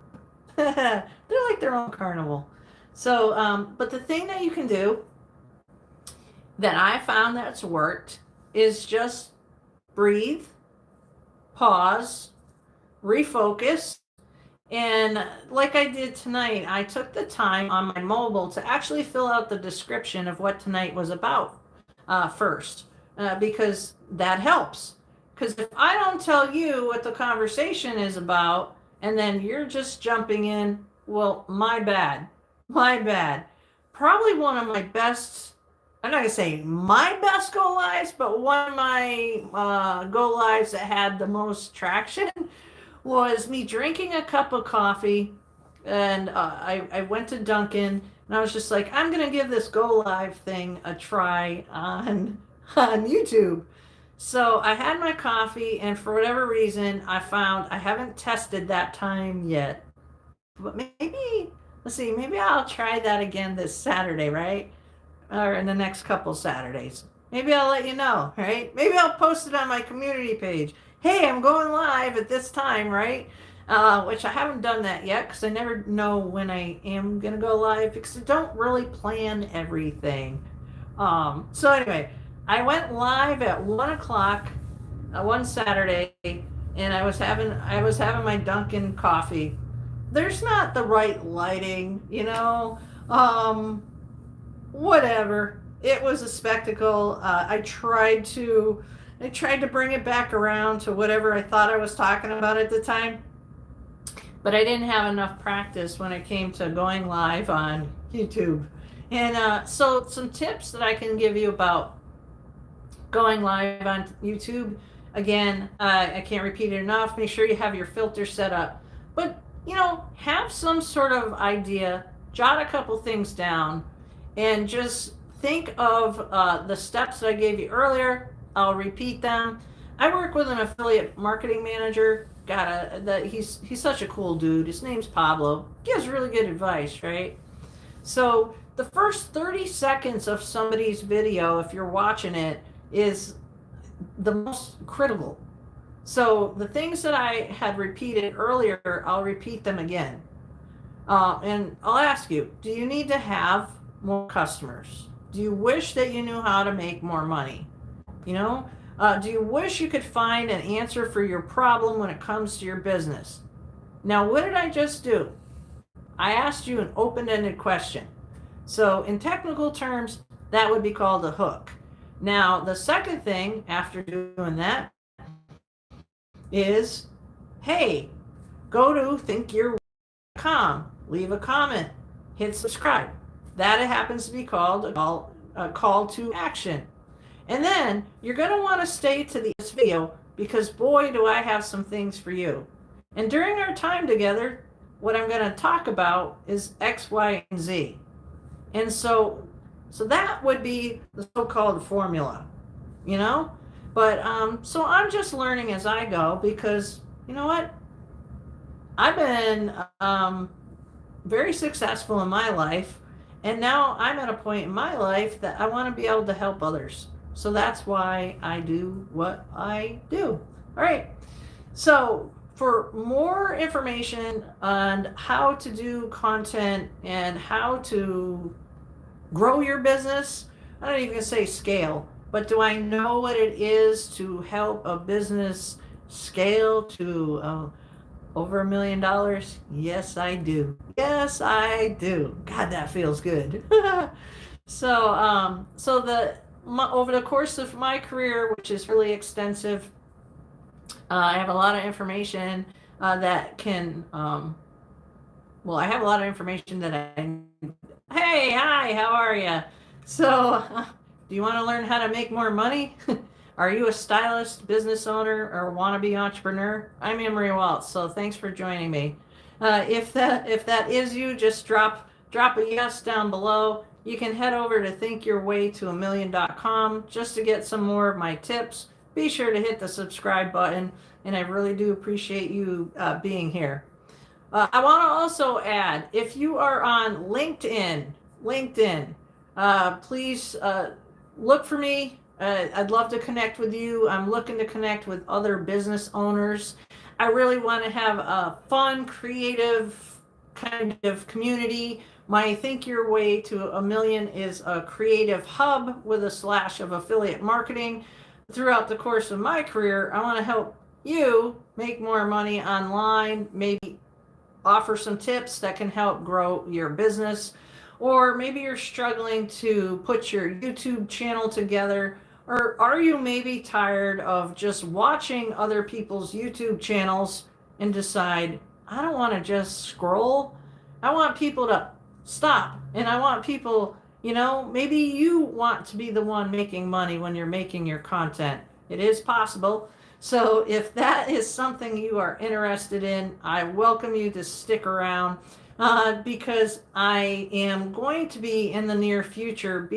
They're like their own carnival. So, but the thing that you can do that I found that's worked is just breathe, pause, refocus. And like I did tonight, I took the time on my mobile to actually fill out the description of what tonight was about first, because that helps. Because if I don't tell you what the conversation is about, and then you're just jumping in, well, my bad. My bad. Probably one of my best, I'm not going to say my best go lives, but one of my go lives that had the most traction was me drinking a cup of coffee. And I went to Dunkin', and I was just like, I'm going to give this go live thing a try on YouTube. So I had my coffee, and for whatever reason, I found I haven't tested that time yet. but maybe, let's see, maybe I'll try that again this Saturday, right? Or in the next couple Saturdays. Maybe I'll let you know, right? Maybe I'll post it on my community page. Hey, I'm going live at this time, right? Which I haven't done that yet because I never know when I am going to go live because I don't really plan everything. So anyway, I went live at 1 o'clock one Saturday, and I was having my Dunkin' coffee. There's not the right lighting. Um, Whatever. It was a spectacle. I tried to bring it back around to whatever I thought I was talking about at the time, but I didn't have enough practice when it came to going live on YouTube. And so, some tips that I can give you about going live on YouTube. Again, I can't repeat it enough. Make sure you have your filter set up, but have some sort of idea. Jot a couple things down, and just think of the steps that I gave you earlier. I'll repeat them. I work with an affiliate marketing manager. He's such a cool dude. His name's Pablo. Gives really good advice, right? So the first 30 seconds of somebody's video, if you're watching it, is the most critical. So the things that I had repeated earlier, I'll repeat them again. And I'll ask you, do you need to have more customers? Do you wish that you knew how to make more money? Do you wish you could find an answer for your problem when it comes to your business? Now, what did I just do? I asked you an open-ended question. So in technical terms, that would be called a hook. Now, the second thing after doing that is, hey, go to thinkyourway.com, leave a comment, hit subscribe. That happens to be called a call to action. And then you're going to want to stay to this video because boy, do I have some things for you. And during our time together, what I'm going to talk about is X, Y, and Z. And so that would be the so-called formula, But so I'm just learning as I go because you know what? I've been very successful in my life, and now I'm at a point in my life that I want to be able to help others. So that's why I do what I do. All right. So for more information on how to do content and how to grow your business, I don't even say scale, but do I know what it is to help a business scale to over $1 million? Yes, I do. Yes, I do. God, that feels good. Over the course of my career, which is really extensive, I have a lot of information that can. I have a lot of information that I. Hey, hi, how are you? So, do you want to learn how to make more money? Are you a stylist, business owner, or wannabe entrepreneur? I'm Emery Walts, so thanks for joining me. If that is you, just drop a yes down below. You can head over to thinkyourwaytoamillion.com just to get some more of my tips. Be sure to hit the subscribe button, and I really do appreciate you being here. I want to also add, if you are on LinkedIn, please look for me. I'd love to connect with you. I'm looking to connect with other business owners. I really want to have a fun, creative kind of community. My Think Your Way to a Million is a creative hub with a slash of affiliate marketing. Throughout the course of my career, I want to help you make more money online, maybe offer some tips that can help grow your business. Or maybe you're struggling to put your YouTube channel together. Or are you maybe tired of just watching other people's YouTube channels and decide, I don't want to just scroll. I want people to stop. And I want people, maybe you want to be the one making money when you're making your content. It is possible. So if that is something you are interested in, I welcome you to stick around. Because I am going to be in the near future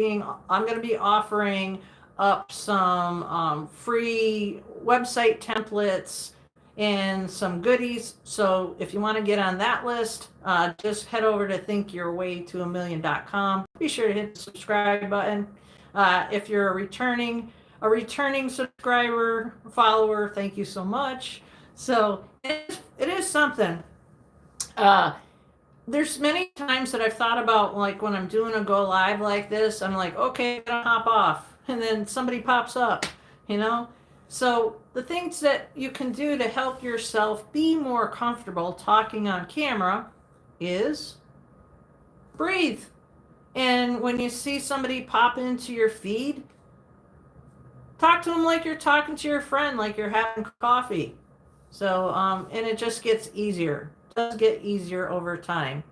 I'm going to be offering up some free website templates and some goodies. So if you want to get on that list, just head over to thinkyourwaytoamillion.com. Be sure to hit the subscribe button. If you're a returning subscriber, follower, thank you so much. So it is something. There's many times that I've thought about, like, when I'm doing a go live like this, I'm like, okay, I'm gonna hop off, and then somebody pops up, you know. So the things that you can do to help yourself be more comfortable talking on camera is breathe. And when you see somebody pop into your feed, talk to them like you're talking to your friend, like you're having coffee. So and it just gets easier. It does get easier over time.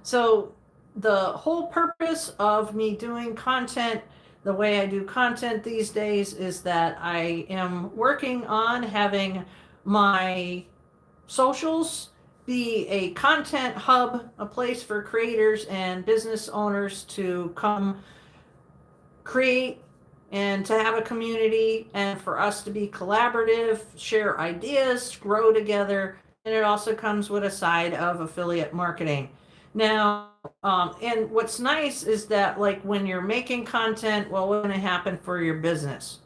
So the whole purpose of me doing content the way I do content these days is that I am working on having my socials be a content hub, a place for creators and business owners to come create and to have a community, and for us to be collaborative, share ideas, grow together. And it also comes with a side of affiliate marketing. Now, and what's nice is that, like, when you're making content, well, what's going to happen for your business?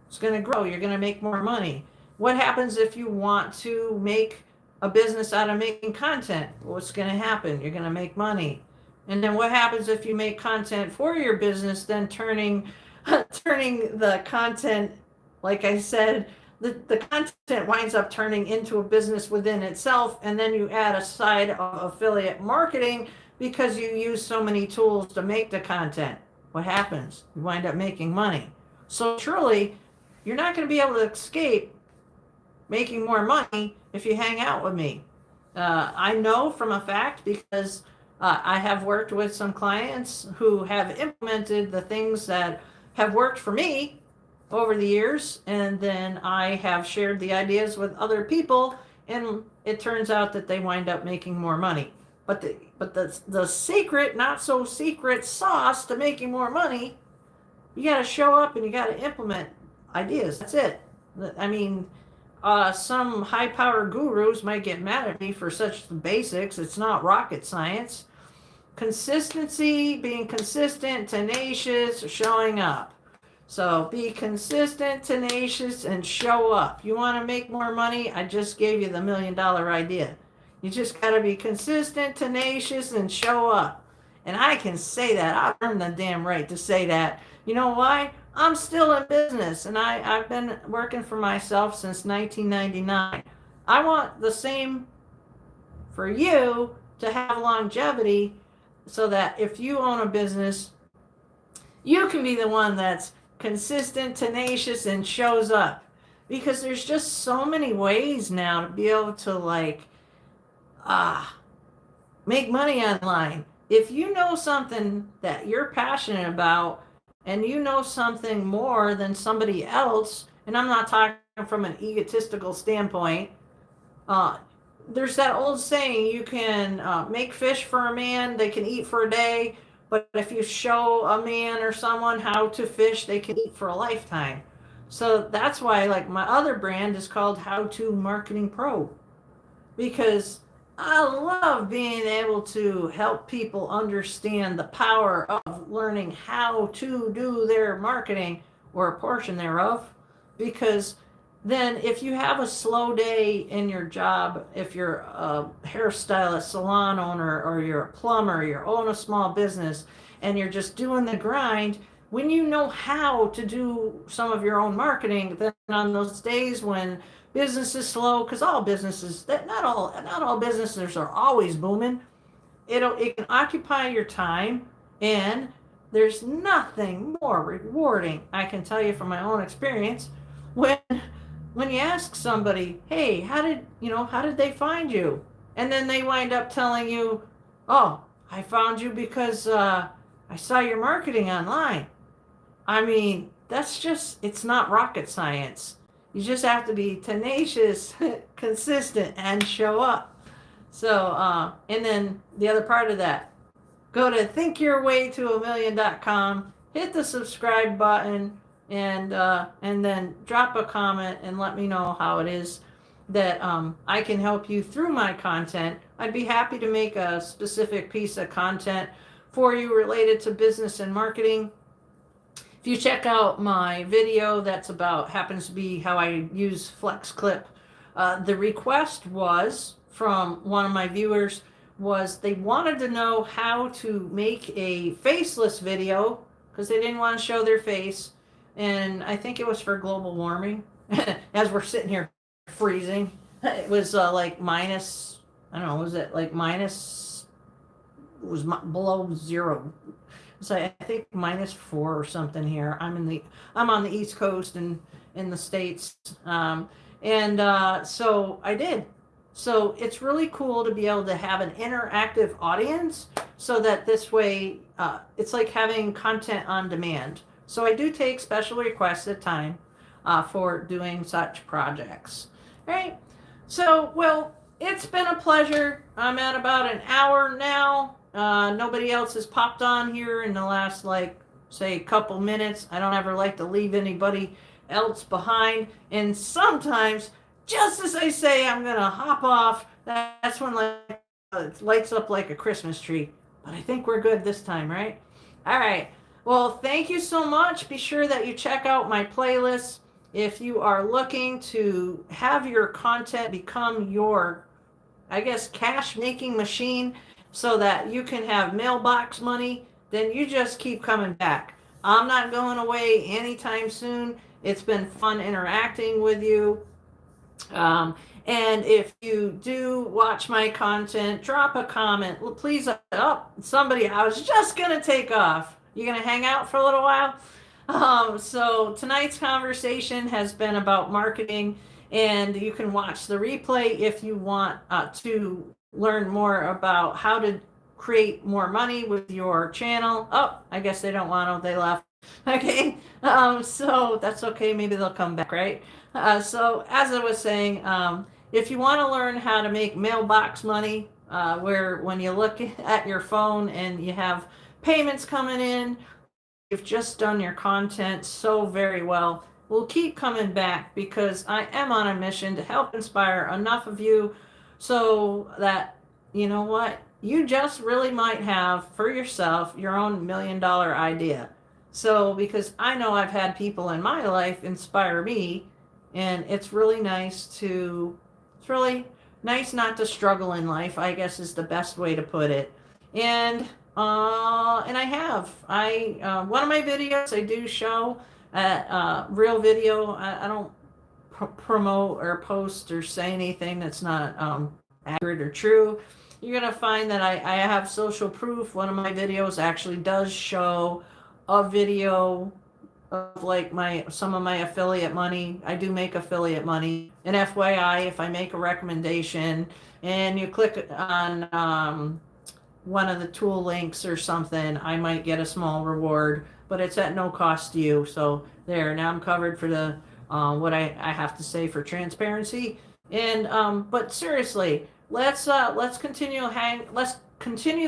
It's going to grow. You're going to make more money. What happens if you want to make a business out of making content? What's going to happen? You're going to make money. And then what happens if you make content for your business, then turning the content, like I said, the content winds up turning into a business within itself, and then you add a side of affiliate marketing because you use so many tools to make the content. What happens? You wind up making money. So truly, you're not going to be able to escape making more money if you hang out with me. I know from a fact because I have worked with some clients who have implemented the things that have worked for me over the years, and then I have shared the ideas with other people, and it turns out that they wind up making more money. But the secret, not so secret sauce to making more money, you got to show up and you got to implement ideas. That's it. I mean, some high power gurus might get mad at me for such basics. It's not rocket science. Consistency, being consistent, tenacious, showing up. So be consistent, tenacious, and show up. You want to make more money? I just gave you the $1 million idea. You just got to be consistent, tenacious, and show up. And I can say that. I've earned the damn right to say that. You know why? I'm still in business, and I've been working for myself since 1999. I want the same for you, to have longevity, so that if you own a business, you can be the one that's consistent, tenacious, and shows up. Because there's just so many ways now to be able to, like, make money online. If you know something that you're passionate about, and you know something more than somebody else, and I'm not talking from an egotistical standpoint, there's that old saying, you can make fish for a man, they can eat for a day, but if you show a man or someone how to fish, they can eat for a lifetime. So that's why, like, my other brand is called How To Marketing Pro, because I love being able to help people understand the power of learning how to do their marketing, or a portion thereof. Because then if you have a slow day in your job, if you're a hairstylist, salon owner, or you're a plumber, you own a small business, and you're just doing the grind, when you know how to do some of your own marketing, then on those days when business is slow, because all businesses, not all businesses are always booming, it can occupy your time, and there's nothing more rewarding, I can tell you from my own experience, when you ask somebody, hey, how did they find you? And then they wind up telling you, oh, I found you because I saw your marketing online. I mean, it's not rocket science. You just have to be tenacious, consistent, and show up. So, and then the other part of that, go to thinkyourwaytoamillion.com, hit the subscribe button, and then drop a comment and let me know how it is that I can help you through my content, I'd be happy to make a specific piece of content for you related to business and marketing. If you check out my video that's about, happens to be how I use FlexClip, the request was from one of my viewers was they wanted to know how to make a faceless video because they didn't want to show their face. And I think it was for global warming. As we're sitting here freezing, it was like minus, I don't know, was it like minus, it was below zero. So I think -4 or something here. I'm on the East Coast and in the States. So I did. So it's really cool to be able to have an interactive audience so that this way, it's like having content on demand. So I do take special requests at time for doing such projects. All right. So, well, it's been a pleasure. I'm at about an hour now. Nobody else has popped on here in the last, like, say, couple minutes. I don't ever like to leave anybody else behind. And sometimes, just as I say I'm going to hop off, that's when like it lights up like a Christmas tree. But I think we're good this time, right? All right. Well, thank you so much. Be sure that you check out my playlist. If you are looking to have your content become your, I guess, cash making machine so that you can have mailbox money, then you just keep coming back. I'm not going away anytime soon. It's been fun interacting with you. And if you do watch my content, drop a comment. Please, somebody, I was just going to take off. You going to hang out for a little while? So tonight's conversation has been about marketing, and you can watch the replay if you want to learn more about how to create more money with your channel. Oh, I guess they don't want to, they left. Okay, so that's okay. Maybe they'll come back, right? So as I was saying, if you want to learn how to make mailbox money, where when you look at your phone and you have payments coming in, you've just done your content so very well, we'll keep coming back because I am on a mission to help inspire enough of you so that, you know what, you just really might have for yourself your own $1 million idea. So, because I know I've had people in my life inspire me, and it's really nice not to struggle in life, I guess is the best way to put it. And one of my videos I do show at Real Video. I don't promote or post or say anything that's not accurate or true. You're gonna find that I have social proof. One of my videos actually does show a video of like some of my affiliate money. I do make affiliate money. And FYI, if I make a recommendation and you click on one of the tool links or something, I might get a small reward, but it's at no cost to you. So there, now I'm covered for the what I have to say for transparency. And but seriously, let's continue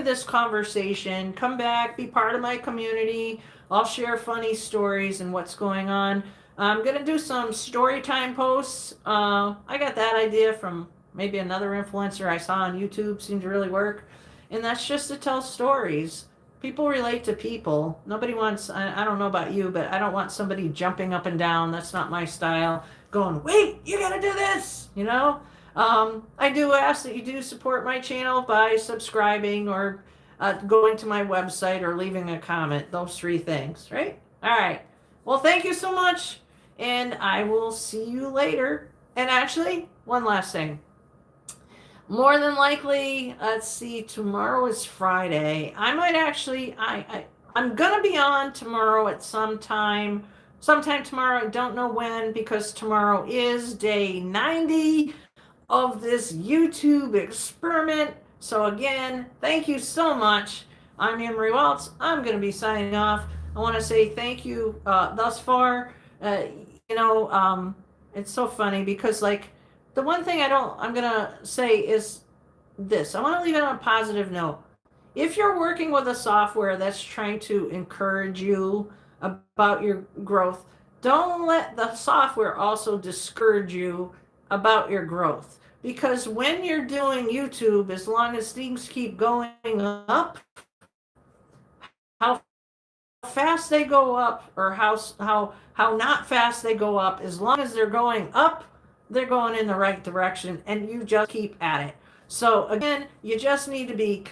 this conversation. Come back, be part of my community. I'll share funny stories and what's going on. I'm gonna do some story time posts. I got that idea from maybe another influencer I saw on YouTube, seemed to really work. And that's just to tell stories. People relate to people. Nobody wants, I don't know about you, but I don't want somebody jumping up and down. That's not my style. Going, wait, you gotta do this, you know? I do ask that you do support my channel by subscribing or going to my website or leaving a comment. Those 3 things, right? All right. Well, thank you so much. And I will see you later. And actually, one last thing. More than likely, let's see, tomorrow is Friday. I might actually, I'm going to be on tomorrow at sometime tomorrow. I don't know when, because tomorrow is day 90 of this YouTube experiment. So again, thank you so much. I'm Emery Walts. I'm going to be signing off. I want to say thank you thus far. It's so funny because like, the one thing I'm going to say is this. I want to leave it on a positive note. If you're working with a software that's trying to encourage you about your growth, don't let the software also discourage you about your growth. Because when you're doing YouTube, as long as things keep going up, how fast they go up or how not fast they go up, as long as they're going up, they're going in the right direction, and you just keep at it. So again, you just need to be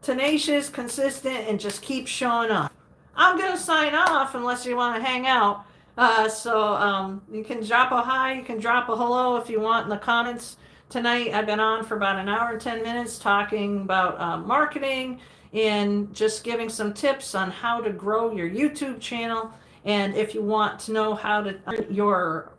tenacious, consistent, and just keep showing up. I'm gonna sign off unless you want to hang out. You can drop a hi, you can drop a hello if you want in the comments. Tonight I've been on for about an hour and 10 minutes talking about marketing and just giving some tips on how to grow your YouTube channel. And if you want to know how to turn your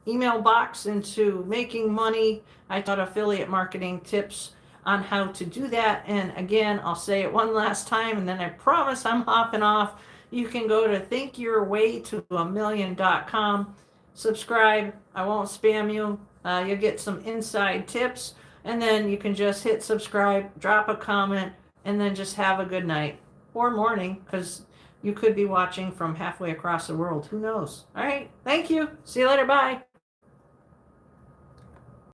email box into making money, I taught affiliate marketing tips on how to do that. And again, I'll say it one last time, and then I promise I'm hopping off. You can go to thinkyourwaytoamillion.com, subscribe. I won't spam you. You'll get some inside tips, and then you can just hit subscribe, drop a comment, and then just have a good night or morning, because you could be watching from halfway across the world. Who knows? All right. Thank you. See you later. Bye.